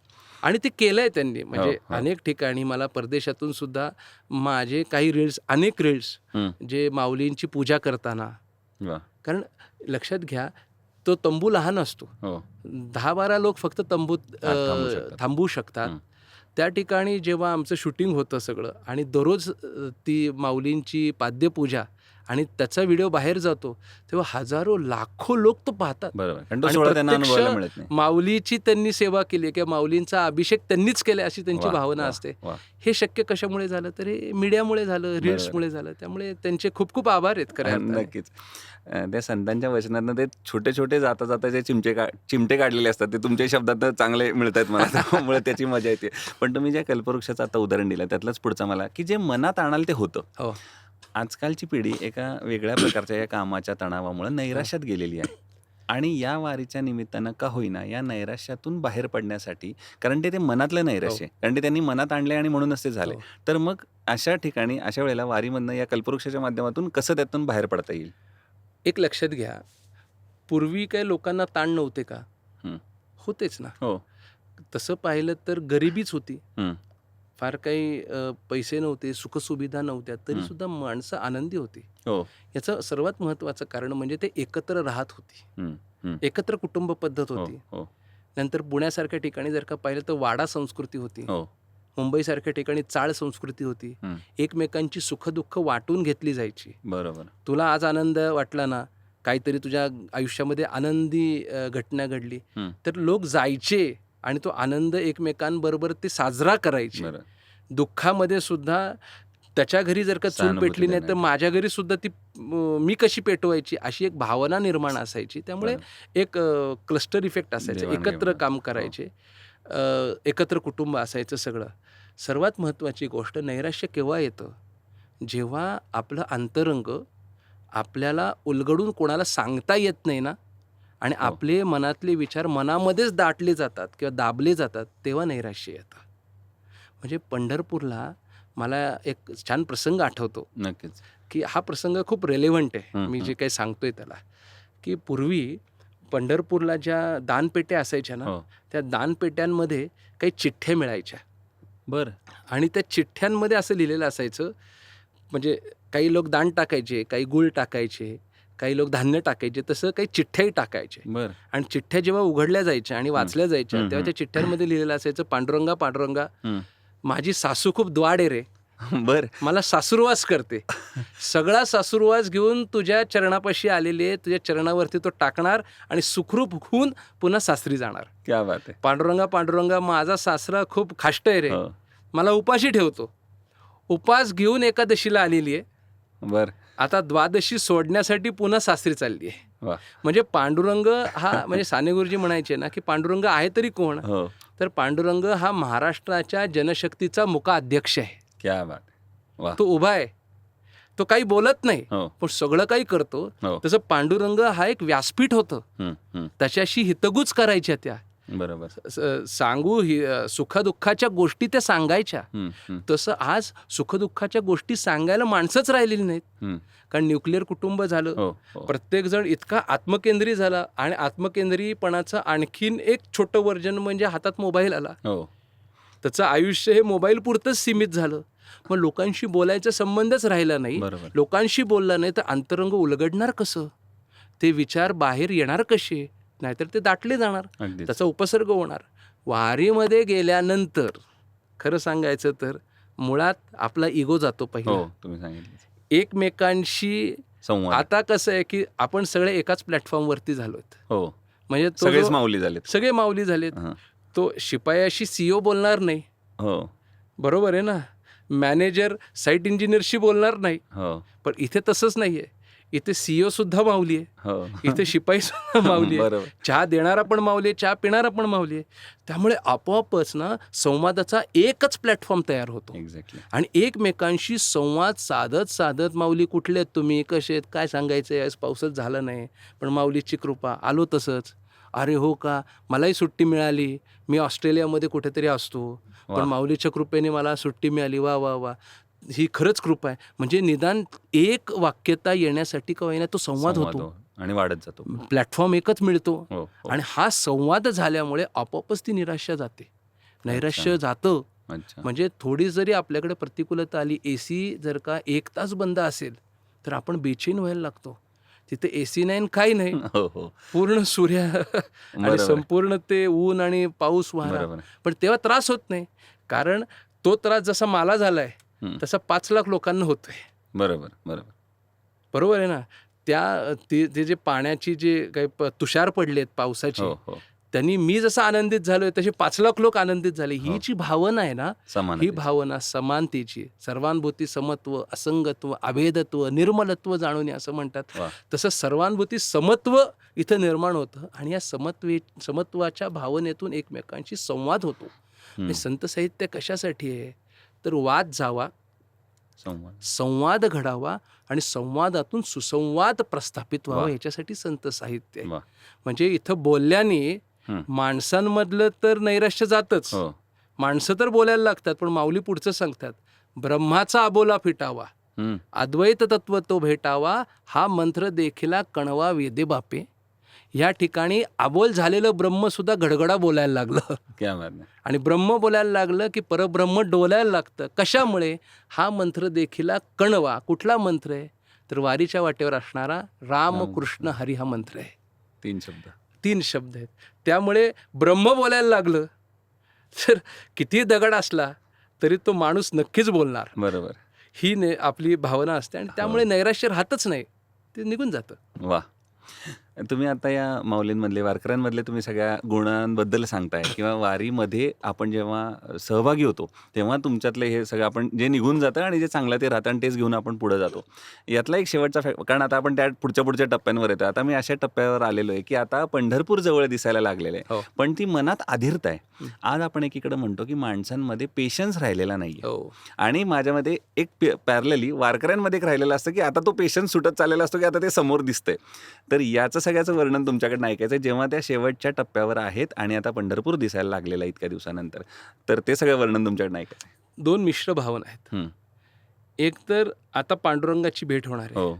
आणि ते केलंय त्यांनी. म्हणजे हो, हो. अनेक ठिकाणी मला परदेशातून सुद्धा माझे काही रील्स, अनेक रील्स हं. जे माऊलींची पूजा करताना, वा. कारण लक्षात घ्या तो तंबू लहान असतो, हो. 10-12 लोक फक्त तंबूत थांबू शकतात. थांबू शकतात. हं. त्या ठिकाणी जेव्हा आमचं शूटिंग होतं सगळं, आणि दररोज ती माऊलींची पाद्यपूजा आणि त्याचा व्हिडिओ बाहेर जातो, तेव्हा हजारो लाखो लोक तो पाहतात. बरोबर. कारण तो आणि सोहळा त्यांना प्रत्यक्ष अनुभवायला मिळत नाही. माऊलीची त्यांनी सेवा केली किंवा माऊलींचा अभिषेक त्यांनीच केला अशी त्यांची वा, भावना वा, असते. वा. हे शक्य कशामुळे झालं? तर हे मीडियामुळे झालं, रील्समुळे झालं. त्यामुळे त्यांचे खूप खूप आभार आहेत खऱ्या अर्थाने. नक्कीच. त्या संतांच्या वचनातनं ते छोटे छोटे जाता जाता जे चिमटे काढलेले असतात ते तुमच्या शब्दात चांगले मिळत आहेत मला. त्यामुळे त्याची मजा येते. पण तुम्ही ज्या कल्पवृक्षाचं आता उदाहरण दिलं त्यातलंच पुढचं मला, की जे मनात आणाल ते होतं. हो. आजकालची पिढी एका वेगळ्या प्रकारच्या या कामाच्या तणावामुळे नैराश्यात गेलेली आहे. आणि या वारीच्या निमित्तानं का होईना या नैराश्यातून बाहेर पडण्यासाठी, कारण ते मनातलं नैराश्य आहे, कारण ते त्यांनी मनात आणले आणि म्हणूनच ते झाले. हो. तर मग अशा ठिकाणी अशा वेळेला वारीमधनं या कल्पवृक्षाच्या माध्यमातून कसं त्यातून बाहेर पडता येईल? एक लक्षात घ्या, पूर्वी काही लोकांना ताण नव्हते का? हं. होतेच ना. हो. तसं पाहिलं तर गरिबीच होती. हं. फार काही पैसे नव्हते, सुखसुविधा नव्हत्या, तरी सुद्धा माणसं आनंदी होती. हो. याचं सर्वात महत्त्वाचं कारण म्हणजे ते एकत्र राहत होती. हं. हं. एकत्र कुटुंब पद्धत हो. होती. हो. नंतर पुण्यासारख्या ठिकाणी जर का पाहिलं तर वाडा संस्कृती होती. हो. मुंबईसारख्या ठिकाणी चाळ संस्कृती होती. हं. एकमेकांची सुखदुःख वाटून घेतली जायची. बरोबर. तुला आज आनंद वाटला ना, काहीतरी तुझ्या आयुष्यामध्ये आनंदी घटना घडली, हं. तर लोक जायचे आणि तो आनंद एकमेकांबरोबर ते साजरा करायचे. बरं. दुःखामध्ये सुद्धा त्याच्या घरी जर का चूल सहानुभूती पेटली नाही तर देणारी. माझ्या घरी सुद्धा ती मी कशी पेटवायची अशी एक भावना निर्माण असायची. त्यामुळे एक क्लस्टर इफेक्ट असायचा, देवाणघेवाण. एकत्र काम हो. करायचे, एकत्र कुटुंब असायचं सगळं. सर्वात महत्त्वाची गोष्ट, नैराश्य केव्हा येतं? जेव्हा आपलं अंतरंग आपल्याला उलगडून कोणाला सांगता येत नाही ना आणि हो. आपले मनातले विचार मनामध्येच दाटले जातात किंवा दाबले जातात, तेव्हा नैराश्य येतं. म्हणजे पंढरपूरला मला एक छान प्रसंग आठवतो, नक्कीच. की हा प्रसंग खूप रेलेव्हंट आहे. हं, मी हं. जे काही सांगतोय त्याला, की पूर्वी पंढरपूरला ज्या दानपेट्या असायच्या ना, हो. त्या दानपेट्यांमध्ये काही चिठ्ठ्या मिळायच्या बरं. आणि त्या चिठ्ठ्यांमध्ये असं लिहिलेलं असायचं, म्हणजे काही लोक दान टाकायचे, काही गूळ टाकायचे, काही लोक धान्य टाकायचे, तसं काही चिठ्ठ्याही टाकायचे. बरं. आणि चिठ्ठ्या जेव्हा उघडल्या जायच्या आणि वाचल्या जायच्या, हं, तेव्हा हं. त्या चिठ्ठ्यांमध्ये लिहिलेलं असायचं, पांडुरंगा पांडुरंगा, हं. माझी सासू खूप द्वाड आहे रे, बरं. मला सासुरवास करते. सगळा सासुरवास घेऊन तुझ्या चरणापाशी आलेले, तुझ्या चरणावरती तो टाकणार आणि सुखरूप होऊन पुन्हा सासरी जाणार. क्या बात आहे. पांडुरंगा पांडुरंगा, माझा सासरा खूप खाष्ट आहे रे, हो. मला उपाशी ठेवतो. उपास घेऊन एकादशीला आलेली आहे, बरं. आता द्वादशी सोडण्यासाठी पुन्हा सासरी चालली आहे. वा. म्हणजे पांडुरंग हा, म्हणजे साने गुरुजी म्हणायचे ना, की पांडुरंग आहे तरी कोण? हो. तर पांडुरंग हा महाराष्ट्राच्या जनशक्तीचा मुकाध्यक्ष आहे. क्या बात आहे. वा. तो उभा आहे, तो काही बोलत नाही, हो. पण सगळं काही करतो. हो. तसं पांडुरंग हा एक व्यासपीठ होतं, हं, हं. त्याच्याशी हितगुज करायच्या त्या, बरोबर. सांगू सुखदुःखाच्या गोष्टी त्या सांगायच्या. हं, हं. तसं आज सुखदुःखाच्या गोष्टी सांगायला माणसंच राहिलेली नाहीत. हं. कारण न्यूक्लिअर कुटुंब झालं, हो, हो. प्रत्येकजण इतका आत्मकेंद्री झाला आणि आत्मकेंद्रीपणाचं आणखीन एक छोटं वर्जन म्हणजे हातात मोबाईल आला. हो. त्याचं आयुष्य हे मोबाईल पुरतंच सीमित झालं. मग लोकांशी बोलायचा संबंधच राहिला नाही. बरोबर. लोकांशी बोलला नाही तर अंतरंग उलगडणार कसं? ते विचार बाहेर येणार कसे? नाहीतर ते दाटले जाणार, अगदीच. त्याचा उपसर्ग होणार. वारीमध्ये गेल्यानंतर खरं सांगायचं तर मुळात आपला इगो जातो पहिला. हो, तुम्ही सांगितलं. एकमेकांशी संवाद. आता कसं आहे की आपण सगळे एकाच प्लॅटफॉर्मवरती झालोत. हो. म्हणजे तो सगळेच जो- माऊली झालेत. सगळे माऊली झालेत. हं. तो शिपायाशी CEO बोलणार नाही, हो. बरोबर आहे ना. मॅनेजर साईट इंजिनियरशी बोलणार नाही. हो. पण इथे तसंच नाहीये. इथे CEO सुद्धा माऊली आहे, हो. इथे शिपाई सुद्धा माऊली आहे, बरोबर. चहा देणारा पण माऊली आहे, चहा पिणारा पण माऊली आहे. त्यामुळे आपोआपच ना संवादाचा एकच प्लॅटफॉर्म तयार होतो एक्झॅक्टली. आणि एकमेकांशी संवाद साधत साधत, माऊली कुठले आहेत तुम्ही, कसे आहेत, काय सांगायचं आहे, आज पाऊसच झाला नाही, पण माऊलीची कृपा, आलो तसंच. अरे हो का, मलाही सुट्टी मिळाली, मी ऑस्ट्रेलियामध्ये कुठेतरी असतो, पण वा. माऊलीच्या कृपेने मला सुट्टी मिळाली. वा वा वा, ही खरंच कृपा आहे. म्हणजे निदान एक वाक्यता येण्यासाठी का होईना तो संवाद होतो, आणि वाढत जातो. प्लॅटफॉर्म एकच मिळतो. हो, हो. आणि हा संवाद झाल्यामुळे आपोआपच ती निराशा जाते, नैराश्य जातं. अच्छा. म्हणजे थोडी जरी आपल्याकडे प्रतिकूलता आली, AC जर का 1 तास बंद असेल तर आपण बेचैन व्हायला लागतो. तिथे AC नाही आणि काही नाही, हो, हो. पूर्ण सूर्य आणि बरोबर. संपूर्ण ते ऊन आणि पाऊस वारा. बरोबर. पण तेव्हा त्रास होत नाही, कारण तो त्रास जसा मला झालाय हं. तसा 5 लाख लोकांना होतोय. बरोबर, बरोबर. बरोबर आहे ना. ते जे पाण्याची जे काही तुषार पडलेत पावसाचे, हो, हो. त्यांनी मी जसा आनंदित झालोय तसे 5 लाख लोक आनंदित झाले. ही हो. जी भावना आहे ना, समान. ही भावना समानतेची, सर्वानुभूती, समत्व, असंगत्व, अभेदत्व, निर्मलत्व जाणून असं म्हणतात. वा. तसं सर्वानुभूती, समत्व इथं निर्माण होतं आणि या समत्वाच्या भावनेतून एकमेकांशी संवाद होतो. आणि संत साहित्य कशासाठी आहे तर वाद जावा, संवाद. संवाद घडावा आणि संवादातून सुसंवाद प्रस्थापित व्हावा, वा. ह्याच्यासाठी संत साहित्य आहे. वा. म्हणजे इथं बोलल्याने हं. माणसांमधलं तर नैराश्य जातच, हो. माणसं तर बोलायला लागतात, पण माऊली पुढचं सांगतात, ब्रह्माचा अबोला फिटावा, हं. अद्वैत तत्व तो भेटावा, हा मंत्र देखिला कणवा वेदे बापे. या ठिकाणी अबोल झालेलं ब्रह्म सुद्धा गडगडा बोलायला लागलं क्या बात आहे. आणि ब्रह्म बोलायला लागलं की परब्रह्म डोलायला लागतं. कशामुळे? हा मंत्र देखिला कणवा. कुठला मंत्र आहे तर वारीच्या वाटेवर असणारा राम कृष्ण हरी हा मंत्र आहे. 3 शब्द. 3 शब्द आहेत. त्यामुळे ब्रह्म बोलायला लागलं तर किती दगड असला तरी तो माणूस नक्कीच बोलणार, बरोबर. ही आपली भावना असते आणि त्यामुळे नैराश्य राहतच नाही, ते निघून जातं. वा. तुम्ही आता या माऊलींमधले, वारकऱ्यांमधले तुम्ही सगळ्या गुणांबद्दल सांगताय किंवा वारीमध्ये आपण जेव्हा सहभागी होतो, तेव्हा तुमच्यातले हे सगळं आपण जे निघून जातं आणि जे चांगलं ते राहतं आणि तेच घेऊन आपण पुढे जातो. यातला एक शेवटचा कारण आता आपण त्या पुढच्या टप्प्यांवर येतो. आता मी अशा टप्प्यावर आलेलो आहे, की आता पंढरपूर जवळ दिसायला लागलेलं आहे. हो. पण ती मनात अधीरता आहे. आज आपण एकीकडे म्हणतो, की माणसांमध्ये पेशन्स राहिलेला नाहीये. हो. आणि माझ्यामध्ये एक पॅरलली वारकऱ्यांमध्ये एक राहिलेलं असतं, की आता तो पेशन्स सुटत चाललेला असतो, की आता ते समोर दिसतंय. तर याचं सगळ्याचं वर्णन तुमच्याकडनं ऐकायचं आहे, जेव्हा त्या शेवटच्या टप्प्यावर आहेत आणि आता पंढरपूर दिसायला लागलेलं आहे इतक्या दिवसानंतर. तर ते सगळं वर्णन तुमच्याकडनं ऐकायचं आहे. 2 मिश्र भावना आहेत. हं. एक तर आता पांडुरंगाची भेट होणार आहे हो.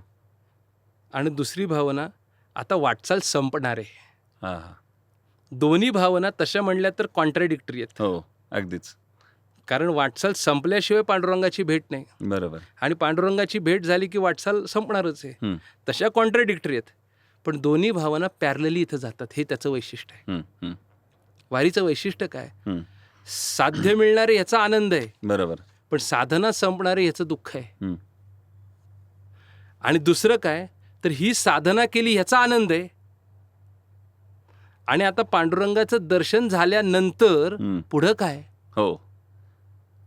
आणि दुसरी भावना आता वाटचाल संपणार आहे. हां, हां. दोन्ही भावना तशा म्हणल्या तर कॉन्ट्राडिक्टरी आहेत. हो, अगदीच. कारण वाटचाल संपल्याशिवाय पांडुरंगाची भेट नाही बरोबर. आणि पांडुरंगाची भेट झाली की वाटचाल संपणारच आहे. हं, तशा कॉन्ट्राडिक्टरी आहेत. पण दोन्ही भावना पॅरलली इथं जातात. हे त्याचं वैशिष्ट्य आहे. हं, हं, वारीचं वैशिष्ट्य काय? हं. साध्य मिळणारे याचा आनंद आहे, बरोबर. पण साधना संपणारे याचं दुःख आहे. हं. आणि दुसरं काय, तर ही साधना केली ह्याचा आनंद आहे. आणि आता पांडुरंगाचं दर्शन झाल्यानंतर हं. पुढं काय? हो.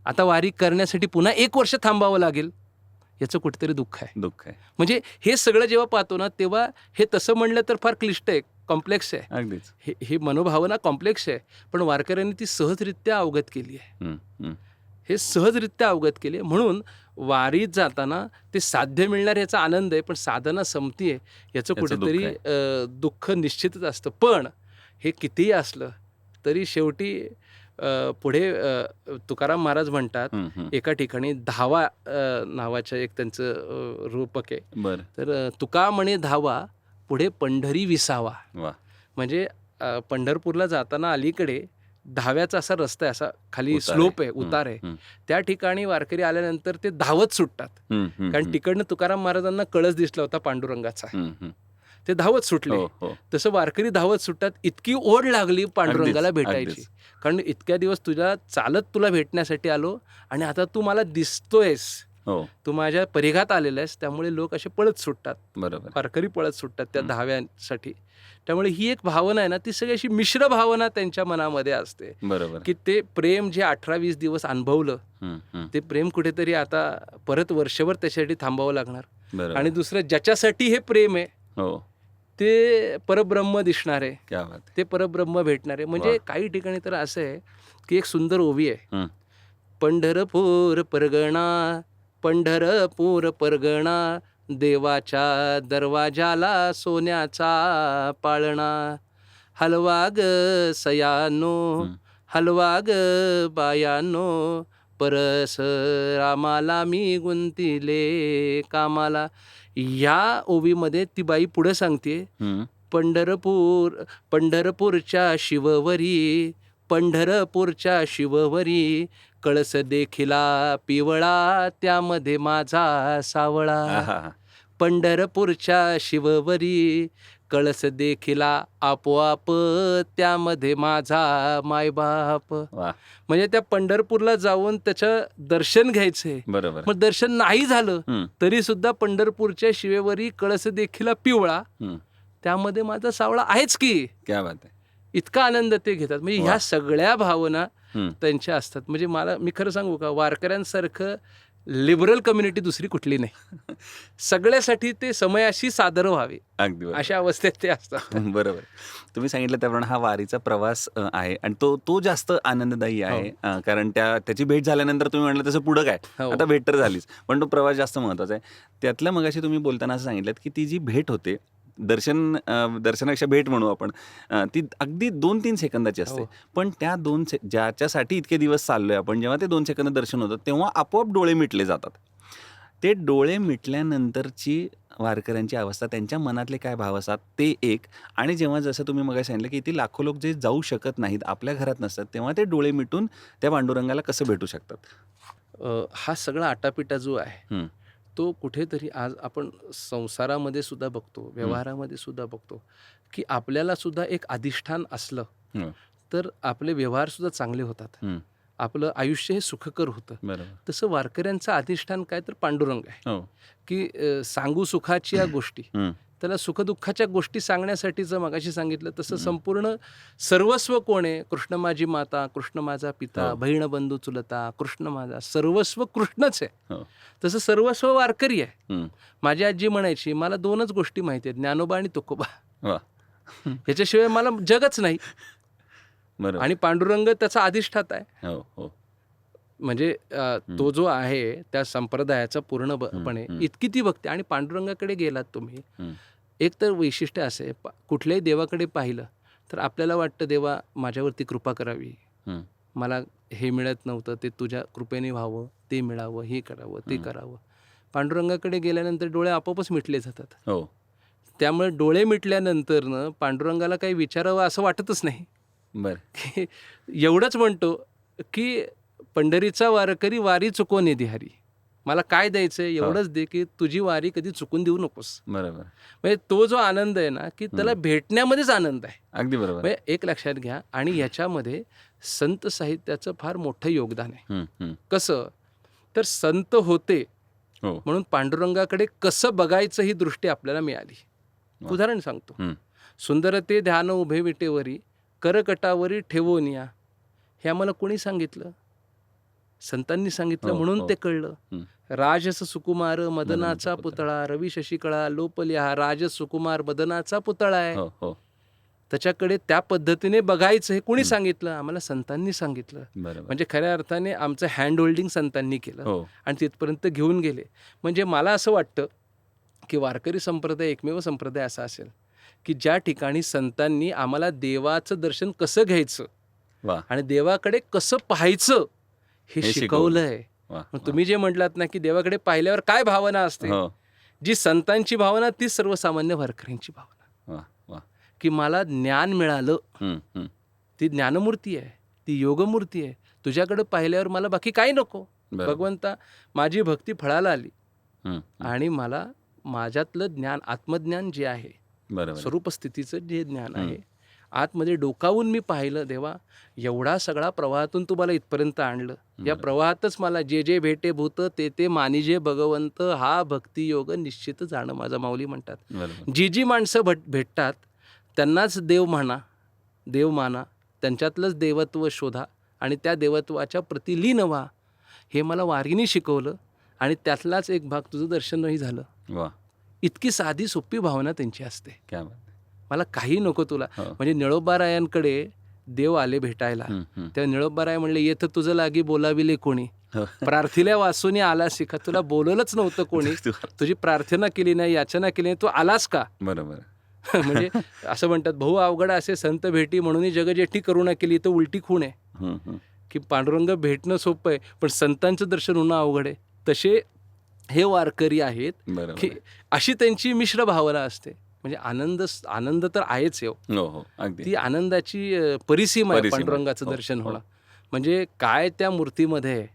आता वारी करण्यासाठी पुन्हा 1 वर्ष थांबावं लागेल, याचं कुठेतरी दुःख आहे. दुःख आहे. म्हणजे हे सगळं जेव्हा पाहतो ना, तेव्हा हे तसं म्हणलं तर फार क्लिष्ट आहे, कॉम्प्लेक्स आहे. अगदीच. हे मनोभावना कॉम्प्लेक्स आहे, पण वारकऱ्यांनी ती सहजरित्या अवगत केली आहे. हं, हं. हे सहजरित्या अवगत केली आहे. म्हणून वारीत जाताना ते साध्य मिळणार याचा आनंद आहे, पण साधना संपतीये याचं याचं कुठेतरी दुःख दुःख निश्चितच असतं. पण हे कितीही असलं तरी शेवटी पुढे तुकाराम महाराज म्हणतात, हं, हं. एका ठिकाणी धावा नावाचं एक त्यांचं रूपक आहे. बरं. तर तुका म्हणे धावा पुढे पंढरी विसावा. वाह! म्हणजे पंढरपूरला जाताना अलीकडे धाव्याचा असा रस्ता आहे, असा खाली उतार स्लोप आहे. आहे, उतार आहे. हं, त्या ठिकाणी वारकरी आल्यानंतर ते धावत सुटतात. हं, हं, कारण हं. तिकडनं तुकाराम महाराजांना कळस दिसला होता पांडुरंगाचा. हं, हं. ते धावत सुटले. हो, हो. तसं वारकरी धावत सुटतात. इतकी ओढ लागली पांडुरंगाला अगदीच, भेटायची. अगदीच. कारण इतक्या दिवस चालत तुला भेटण्यासाठी आलो आणि आता तू मला दिसतोयस, हो, तू माझ्या परिघात आलेला आहेस. त्यामुळे लोक असे पळत सुटतात, बरोबर. वारकरी पळत सुटतात त्या हं. धाव्यांसाठी. त्यामुळे ही एक भावना आहे ना, ती सगळी अशी मिश्र भावना त्यांच्या मनामध्ये असते, बरोबर. की ते प्रेम जे 18-20 दिवस अनुभवलं, हं, हं. ते प्रेम कुठेतरी आता परत वर्षभर त्याच्यासाठी थांबावं लागणार. बरोबर. आणि दुसरं ज्याच्यासाठी हे प्रेम आहे हो, ते परब्रह्म दिसणार आहे, क्या बात आहे. ते परब्रह्म भेटणार आहे. म्हणजे वाह! काही ठिकाणी तर असं आहे की एक सुंदर ओवी आहे. हं. पंढरपूर परगणा, पंढरपूर परगणा, देवाच्या दरवाजाला सोन्याचा पाळणा. हलवा ग सयानो, हं. हलवा ग बायानो, परस रामाला मी गुंतिले कामाला. या ओवीमध्ये ती बाई पुढे सांगते, हं. पंढरपूरच्या शिववरी, पंढरपूरच्या शिववरी, कळस देखिला पिवळा, त्यामध्ये माझा सावळा. आहाहा! पंढरपूरच्या शिववरी, कळस देखिला आपोआप, त्यामध्ये माझा मायबाप. वाह! म्हणजे त्या पंढरपूरला जाऊन त्याचं दर्शन घ्यायचंय. बरोबर. मग दर्शन नाही झालं हं, तरी सुद्धा पंढरपूरच्या शिवेवरी कळस देखिला पिवळा, हं. त्यामध्ये माझा सावळा आहेच की. क्या बात आहे. इतका आनंद ते घेतात. म्हणजे वाह! ह्या सगळ्या भावना हं. त्यांच्या असतात. म्हणजे मी खरं सांगू का, वारकऱ्यांसारखं लिबरल कम्युनिटी दुसरी कुठली नाही. सगळ्यासाठी ते समयाशी सादर व्हावे अगदी बरोबर. अशा अवस्थेत ते असतात. बरोबर. तुम्ही सांगितलं त्याप्रमाणे हा वारीचा प्रवास आहे आणि तो जास्त आनंददायी आहे. कारण त्याची भेट झाल्यानंतर तुम्ही म्हटलं तसं पुढं काय? हो. आता भेट तर झालीच. पण तो प्रवास जास्त महत्त्वाचा आहे. त्यातलं मगाशी तुम्ही बोलताना असं सांगितलंत, की ती जी भेट होते, दर्शनापेक्षा भेट म्हणू आपण, ती अगदी 2-3 सेकंदाची असते. हो. पण त्या ज्याच्यासाठी इतके दिवस चाललोय आपण, जेव्हा ते 2 सेकंद दर्शन होतं, तेव्हा आपोआप डोळे मिटले जातात. ते डोळे मिटल्यानंतरची वारकऱ्यांची अवस्था, त्यांच्या मनातले काय भाव असतात ते एक. आणि जेव्हा जसं तुम्ही मगाशी सांगितलं, की इथे लाखो लोक जे जाऊ शकत नाहीत, आपल्या घरात नसतात, तेव्हा ते डोळे मिटून त्या पांडुरंगाला कसं भेटू शकतात? हा सगळा आटापिटा जो आहे हं. तो कुठेतरी आज आपण संसारामध्ये सुद्धा बघतो, व्यवहारामध्ये सुद्धा बघतो, की आपल्याला सुद्धा एक अधिष्ठान असलं हं. तर आपले व्यवहार सुद्धा चांगले होतात, हं. आपलं आयुष्य हे सुखकर होतं. बरोबर. तसं वारकऱ्यांचं अधिष्ठान काय तर पांडुरंग आहे. हो. की सांगू सुखाची या गोष्टी हं. त्याला सुखदुःखाच्या गोष्टी सांगण्यासाठीचं मगाशी सांगितलं तसं संपूर्ण सर्वस्व कोण आहे? कृष्ण माझी माता, कृष्ण माझा पिता, हो. बहीण बंधू चुलता, कृष्ण माझा सर्वस्व कृष्णच आहे. हो. तसं सर्वस्व वारकरी आहे. हं. माझी आजी म्हणायची, मला 2च गोष्टी माहिती आहेत, ज्ञानोबा आणि तुकोबा. वा. ह्याच्याशिवाय मला जगच नाही. बरोबर. आणि पांडुरंग त्याचा अधिष्ठाता आहे. हो हो. म्हणजे तो जो आहे त्या संप्रदायाचा पूर्णपणे हं. इतकी ती भक्ती. आणि पांडुरंगाकडे गेलात तुम्ही, हं. एक तर वैशिष्ट्य असं आहे, कुठल्याही देवाकडे पाहिलं तर आपल्याला वाटतं देवा माझ्यावरती कृपा करावी, हं. मला हे मिळत नव्हतं ते तुझ्या कृपेने व्हावं, ते मिळावं, हे करावं, ते करावं. पांडुरंगाकडे गेल्यानंतर डोळे आपोआपच मिटले जातात. हो. त्यामुळे डोळे मिटल्यानंतरनं पांडुरंगाला काही विचारावं असं वाटतच नाही. बरं. की एवढंच म्हणतो की पंढरीचा वारकरी वारी चुकवणे दिहारी, मला काय द्यायचं आहे एवढंच दे की तुझी वारी कधी चुकून देऊ नकोस. बरोबर. म्हणजे तो जो आनंद आहे ना की त्याला भेटण्यामध्येच आनंद आहे. अगदी बरोबर. म्हणजे एक लक्षात घ्या. आणि याच्यामध्ये संत साहित्याचं फार मोठं योगदान आहे. हं. हं. कसं तर संत होते हो. म्हणून पांडुरंगाकडे कसं बघायचं ही दृष्टी आपल्याला मिळाली. वा. उदाहरण सांगतो. हं. सुंदरते ध्यान उभे विटेवरी, करकटावरी ठेवोनिया. हे आम्हाला कोणी सांगितलं? संतांनी सांगितलं हो, म्हणून हो. ते कळलं. हं. राजस सुकुमार मदनाचा मदनाचा पुतळा, रवी शशिकळा लोपली हा राजस सुकुमार मदनाचा पुतळा आहे. हो हो. त्याच्याकडे त्या पद्धतीने बघायचं हे कोणी सांगितलं? आम्हाला संतांनी सांगितलं. बरोबर. म्हणजे खऱ्या अर्थाने आमचं हँड होल्डिंग संतांनी केलं हो. आणि तिथपर्यंत घेऊन गेले. म्हणजे मला असं वाटतं की वारकरी संप्रदाय एकमेव संप्रदाय असा असेल की ज्या ठिकाणी संतांनी आम्हाला देवाचं दर्शन कसं घ्यायचं वा. आणि देवाकडे कसं पाहायचं हे हे शिकवलं आहे. वा. मग तुम्ही जे म्हटलात ना की देवाकडे पाहिल्यावर काय भावना असते, हो. जी संतांची भावना तीच सर्वसामान्य वारकऱ्यांची भावना. वा. वा. की मला ज्ञान मिळालं, हं. हं. ती ज्ञानमूर्ती आहे, ती योगमूर्ती आहे. तुझ्याकडे पाहिल्यावर मला बाकी काही नको. बरोबर. भगवंता माझी भक्ती फळाला आली हं. हं. आणि मला माझ्यातलं ज्ञान, आत्मज्ञान जे आहे, बरोबर. स्वरूपस्थितीचं जे ज्ञान आहे, आतमध्ये डोकावून मी पाहिलं. देवा एवढा सगळा प्रवाहातून तू मला इथपर्यंत आणलं. या प्रवाहातच मला जे जे भेटे भूत ते ते मानिजे भगवंत, हा भक्तियोग निश्चित जाणं माझा माऊली म्हणतात. बरोबर. जी जी माणसं भेटतात त्यांनाच देव म्हणा, देव माना, त्यांच्यातलंच देवत्व शोधा आणि त्या देवत्वाच्या प्रति लीन व्हा. हे मला वारीने शिकवलं आणि त्यातलाच एक भाग तुझं दर्शनही झालं. वा. इतकी साधी सोपी भावना त्यांची असते. क्या बात. मला काही नको तुला. हो. म्हणजे निळोबारायांकडे देव आले भेटायला. हं. हं. तेव्हा निळोबाराय म्हणले, येथ तुझं लागी बोलाविले कोणी, हो. प्रार्थिल्या वासूनी आला शिखा. तुला बोलवलंच नव्हतं कोणी, तुझी प्रार्थना केली नाही, याचना केली नाही, तू आलास का? बरोबर. म्हणजे असं म्हणतात, भाऊ अवघड असे संत भेटी म्हणून जगजेठी करुणा केली, तर उलटी खूण आहे. हं. हं. की पांडुरंग भेटणं सोपं आहे पण संतांचं दर्शन होणं अवघड आहे. तसे हे वारकरी आहेत बरोबर. की अशी त्यांची मिश्र भावना असते. म्हणजे आनंद तर आहेच आहे. हो हो. अगदी. ती आनंदाची परिसीमा आहे परिसीमा. पांडुरंगाचं हो, दर्शन हो. होणं. म्हणजे काय त्या मूर्तीमध्ये आहे.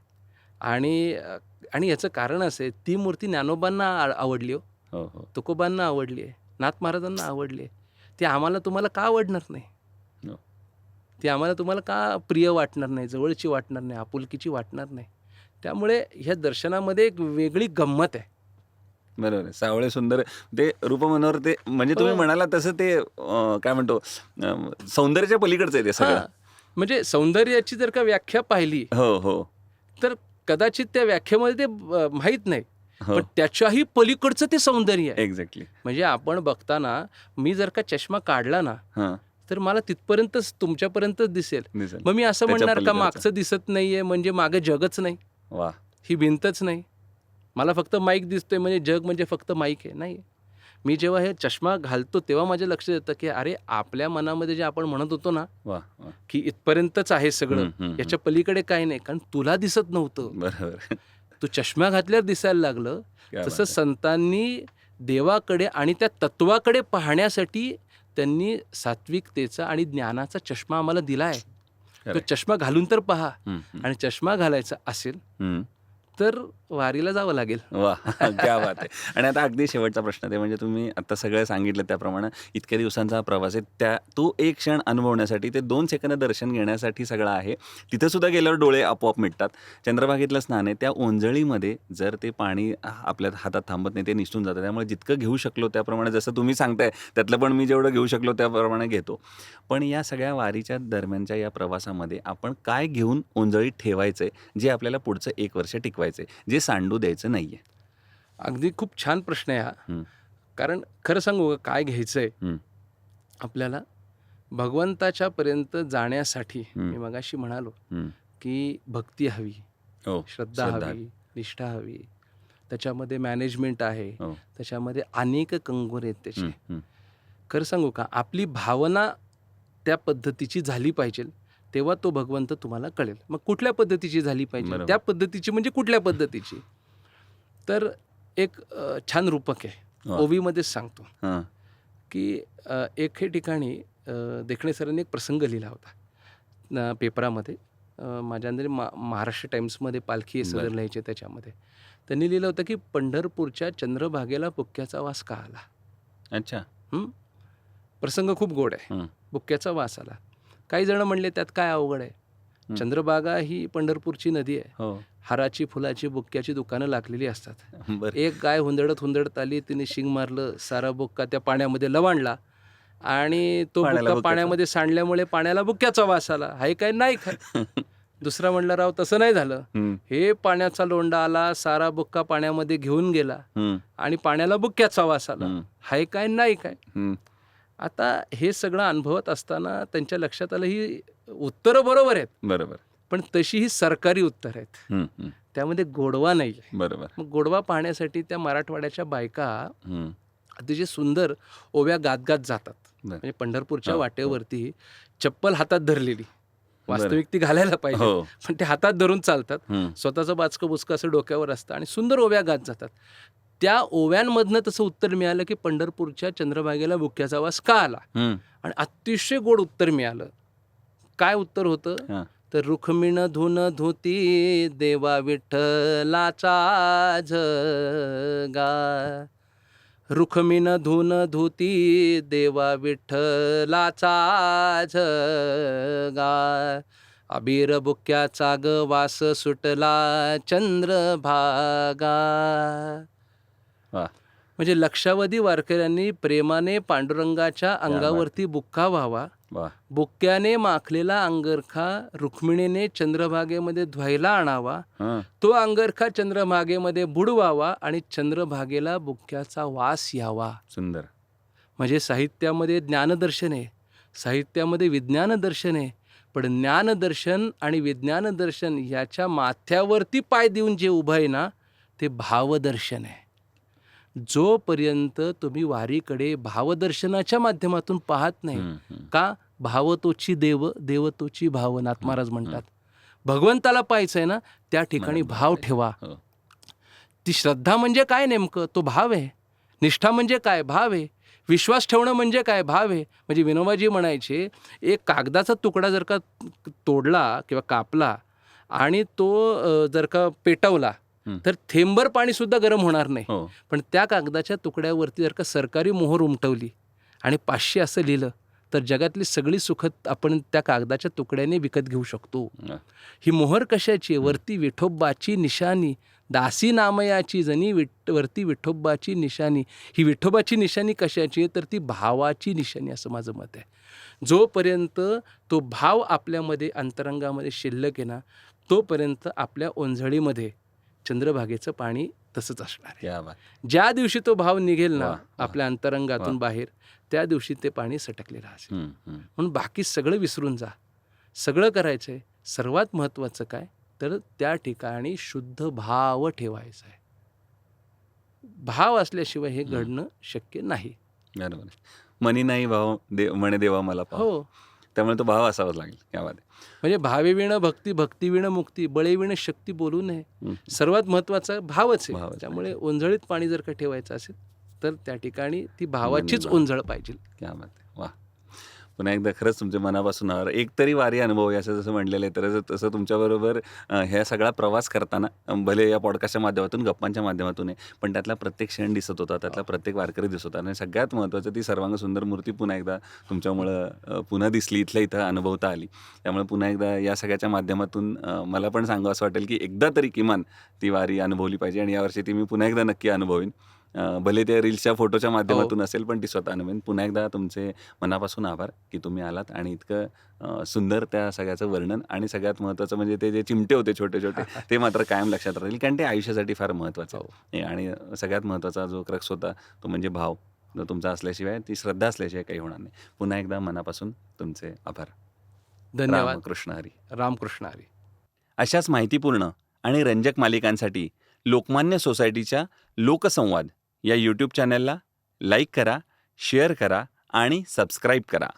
आणि याचं कारण असं आहे, ती मूर्ती ज्ञानोबांना आवडली हो, हो हो. तुकोबांना आवडली आहे, नाथ महाराजांना आवडली आहे. ती आम्हाला तुम्हाला का आवडणार नाही? हो. ती आम्हाला तुम्हाला का प्रिय वाटणार नाही, जवळची वाटणार नाही, आपुलकीची वाटणार नाही? त्यामुळे ह्या दर्शनामध्ये एक वेगळी गंमत आहे. बरोबर आहे. सावळे सुंदर ते रूपमनोहर ते म्हणजे तुम्ही हो. म्हणाला तसं ते काय म्हणतो सौंदर्याच्या पलीकडचं आहे ते सगळं. हां, म्हणजे सौंदर्याची जर का व्याख्या पाहिली हो हो तर कदाचित त्या व्याख्येमध्ये ते माहीत नाही, हो. पण त्याच्याही पलीकडचं ते सौंदर्य आहे. एक्झॅक्टली. म्हणजे आपण बघताना मी जर का चष्मा काढला ना हां. तर मला तिथपर्यंतच तुमच्यापर्यंतच दिसेल. दिसेल. मग मी असं त्याच्या म्हणणार का पलीकडचं. मागचं दिसत नाहीये म्हणजे मागे जगच नाही, वा. ही भिंतच नाही, मला फक्त माईक दिसतोय म्हणजे जग म्हणजे फक्त माईक आहे? नाही. मी जेव्हा हे चष्मा घालतो तेव्हा माझ्या लक्षात येतं की अरे आपल्या मनामध्ये जे आपण म्हणत होतो ना वा. वा. की इथपर्यंतच आहे सगळं, हं, हं, हं. याच्या पलीकडे काही नाही, कारण तुला दिसत नव्हतं. बरोबर. तू चष्मा घातल्यावर दिसायला लागलं. क्या तसं बात आहे. संतांनी देवाकडे आणि त्या तत्वाकडे पाहण्यासाठी त्यांनी सात्विकतेचा आणि ज्ञानाचा चष्मा आम्हाला दिला आहे. तो खरंय. चष्मा घालून तर पहा. हं, हं. आणि चष्मा घालायचा असेल हं. तर वारीला जावं लागेल. वा क्या बात आहे. आणि आता अगदी शेवटचा प्रश्न ते म्हणजे तुम्ही आता सगळं सांगितलं त्याप्रमाणे इतक्या दिवसांचा हा प्रवास आहे तो एक क्षण अनुभवण्यासाठी ते 2 सेकंद दर्शन घेण्यासाठी सगळं आहे. तिथं सुद्धा गेल्यावर डोळे आपोआप मिटतात. चंद्रभागेतलं स्नान आहे त्या ओंजळीमध्ये जर ते पाणी आपल्या हातात थांबत नाही ते निसटून जातं. त्यामुळे जितकं घेऊ शकलो त्याप्रमाणे जसं तुम्ही सांगताय त्यातलं पण मी जेवढं घेऊ शकलो त्याप्रमाणे घेतो. पण या सगळ्या वारीच्या दरम्यानच्या या प्रवासामध्ये आपण काय घेऊन ओंजळीत ठेवायचंय जे आपल्याला पुढचं 1 वर्ष टिकवायचंय, जे सांडू द्यायचं नाहीये? अगदी खूप छान प्रश्न आहे हा. हं, कारण खरं सांगू का, काय घ्यायचंय हं, आपल्याला भगवंताच्या पर्यंत जाण्यासाठी? हं, मी मगाशी म्हणालो हं. की भक्ती हवी, हो, श्रद्धा हवी, निष्ठा हवी, त्याच्यामध्ये मॅनेजमेंट आहे, हो. त्याच्यामध्ये अनेक कंगोर आहेत त्याचे. हं, हं. खरं सांगू का, आपली भावना त्या पद्धतीची झाली पाहिजे, तेव्हा तो भगवंत तुम्हाला कळेल. मग कुठल्या पद्धतीची झाली पाहिजे? बरोबर. त्या पद्धतीची म्हणजे कुठल्या पद्धतीची? तर एक छान रूपक आहे, वा. ओवीमध्येच सांगतो हां, की एक हे ठिकाणी देखणे सरांनी एक प्रसंग लिहिला होता पेपरामध्ये. माझ्या अंदाजे महाराष्ट्र टाइम्समध्ये पालखी सदर बरं. लिहायचे त्याच्यामध्ये. त्यांनी लिहिलं होतं की पंढरपूरच्या चंद्रभागेला बुक्क्याचा वास का आला? अच्छा. प्रसंग खूप गोड आहे. हं, बुक्क्याचा वास आला. काही जण म्हणले त्यात काय अवघड आहे? हं. चंद्रभागा ही पंढरपूरची नदी आहे. हो. हाराची, फुलाची, बुक्क्याची दुकानं लागलेली असतात. बरं. एक गाय हुंदडत आली, तिने शिंग मारलं, सारा बुक्का त्या पाण्यामध्ये लवांडला आणि तो पाण्याला बुक्का बुक्क्याचा. पाण्यामध्ये सांडल्यामुळे पाण्याला बुक्क्याचा वास आला. हाय काय? नाही काय? दुसरा म्हणला, राव तसं नाही झालं. हं, हे पाण्याचा लोंढा आला, सारा बुक्का पाण्यामध्ये घेऊन गेला हं, आणि पाण्याला बुक्क्याचा वास आला. हं, हाय काय? नाही काय? हं. आता हे सगळं अनुभवत असताना त्यांच्या लक्षात आलं ही उत्तरं बरोबर आहेत, बरोबर. पण तशी ही सरकारी उत्तरं आहेत. हं, हं. त्यामध्ये गोडवा नाही आहे. बरोबर. मग गोडवा पाहण्यासाठी त्या मराठवाड्याच्या बायका हं. अतिशय सुंदर ओव्या गात जातात. बरं. म्हणजे पंढरपूरच्या हो, हो. वाटेवरती चप्पल हातात धरलेली, वास्तविक ती घालायला पाहिजे, हो. पण ते हातात धरून चालतात. हं. स्वतःचं बाचकं बुचकं असं डोक्यावर असतं आणि सुंदर ओव्या गात जातात. त्या ओव्यांमधनं तसं उत्तर मिळालं की पंढरपूरच्या चंद्रभागेला बुक्क्याचा वास का आला? हं. आणि अतिशय गोड उत्तर मिळालं. काय उत्तर होतं? हां. तर रुक्मिण धुन धुती देवा विठ्ठलाचा झगा, रुक्मिण धुन धुती देवा विठ्ठलाचा झगा, अबीर बुक्क्याचा ग वास सुटला चंद्रभागा. वाह! म्हणजे लक्षावधी वारकऱ्यांनी प्रेमाने पांडुरंगाच्या अंगावरती बुक्का व्हावा, वाह! बुक्क्याने माखलेला अंगरखा रुक्मिणीने चंद्रभागेमध्ये धुवायला आणावा, हां. तो अंगरखा चंद्रभागेमध्ये बुडवावा आणि चंद्रभागेला बुक्क्याचा वास यावा. सुंदर. म्हणजे साहित्यामध्ये ज्ञानदर्शन आहे, साहित्यामध्ये विज्ञानदर्शन आहे, पण ज्ञानदर्शन आणि विज्ञानदर्शन याच्या माथ्यावरती पाय देऊन जे उभं आहे ना, ते भावदर्शन आहे. जोपर्यंत तुम्ही वारीकडे भावदर्शनाच्या माध्यमातून पाहत नाही, हं, हं. का भावतोची देव देवतोची भाव, नाथ महाराज म्हणतात. भगवंताला पाहायचं आहे ना, त्या ठिकाणी मनात भाव भाव ठेवा. हो. ती श्रद्धा म्हणजे काय नेमकं? तो भाव आहे. निष्ठा म्हणजे काय? भाव आहे. विश्वास ठेवणं म्हणजे काय? भाव आहे. म्हणजे विनोबाजी म्हणायचे, एक कागदाचा तुकडा जर का तोडला किंवा कापला आणि तो जर का पेटवला, हं. तर थेंबर पाणीसुद्धा गरम होणार नाही. हो. पण त्या कागदाच्या तुकड्यावरती जर का सरकारी मोहर उमटवली आणि 500 असं लिहिलं, तर जगातली सगळी सुखं आपण त्या कागदाच्या तुकड्याने विकत घेऊ शकतो. वाह! ही मोहर कशाची आहे? वरती विठोबाची निशाणी, दासी नामयाची जनी वरती विठोबाची निशाणी. ही विठोबाची निशाणी कशाची आहे? तर ती भावाची निशाणी, असं माझं मत आहे. जोपर्यंत तो भाव आपल्यामध्ये अंतरंगामध्ये शिल्लक आहे ना, तोपर्यंत आपल्या ओंजळीमध्ये चंद्रभागेचं पाणी तसंच असणार आहे. क्या बात! ज्या दिवशी तो भाव निघेल ना वाह, वाह, आपल्या अंतरंगातून वाह. बाहेर, त्या दिवशी ते पाणी सटकलेलं असेल. हं, हं. म्हणून बाकी सगळं विसरून जा. सगळं करायचं आहे. सर्वात महत्त्वाचं काय? तर त्या ठिकाणी शुद्ध भाव ठेवायचा आहे. भाव असल्याशिवाय हे घडणं शक्य नाही. बरोबर आहे. मनी नाही भाव म्हणे देवा मला पाव. हो, त्यामुळे तो भाव असावाच लागेल. क्या बात आहे. म्हणजे भावेविण भक्ती, भक्तीविण मुक्ती, बळेविण शक्ती बोलू नये. हं. सर्वात महत्त्वाचा भावच आहे. भावच त्यामुळे ओंजळीत पाणी जर का ठेवायचं असेल, तर त्या ठिकाणी ती भावाचीच भाव. ओंजळ पाहिजे. क्या बात आहे. वाह! पुन्हा एकदा खरंच तुमच्या मनापासून आभार. एक तरी वारी अनुभव आहे असं जसं म्हटलेलं आहे, तर तसं तुमच्याबरोबर ह्या सगळा प्रवास करताना भले या पॉडकास्टच्या माध्यमातून, गप्पांच्या माध्यमातून आहे, पण त्यातला प्रत्येक क्षण दिसत होता, त्यातला प्रत्येक वारकरी दिसत होता आणि सगळ्यात महत्त्वाचं ती सर्वांग सुंदर मूर्ती पुन्हा एकदा तुमच्यामुळं पुन्हा दिसली, इथल्या इथं अनुभवता आली. त्यामुळे पुन्हा एकदा या सगळ्याच्या माध्यमातून मला पण सांगावं असं वाटेल, की एकदा तरी किमान ती वारी अनुभवली पाहिजे आणि यावर्षी ती मी पुन्हा एकदा नक्की अनुभवीन. भले ते रील्सच्या फोटोच्या माध्यमातून असेल, पण ती स्वतः अनुभवीन. पुन्हा एकदा तुमचे मनापासून आभार की तुम्ही आलात आणि इतकं सुंदर त्या सगळ्याचं वर्णन आणि सगळ्यात महत्त्वाचं म्हणजे ते जे चिमटे होते छोटे-छोटे ते मात्र कायम लक्षात राहील, कारण ते आयुष्यासाठी फार महत्त्वाचं आहे. आणि सगळ्यात महत्त्वाचा जो क्रक्स होता तो म्हणजे भाव. जो तुमचा असल्याशिवाय, ती श्रद्धा असल्याशिवाय काही होणार नाही. पुन्हा एकदा मनापासून तुमचे आभार. धन्यवाद. रामकृष्ण हरी. रामकृष्ण हरी. अशाच माहितीपूर्ण आणि रंजक मालिकांसाठी लोकमान्य सोसायटीच्या लोकसंवाद या यूट्यूब चॅनलला लाईक करा, शेअर करा आणि सबस्क्राईब करा.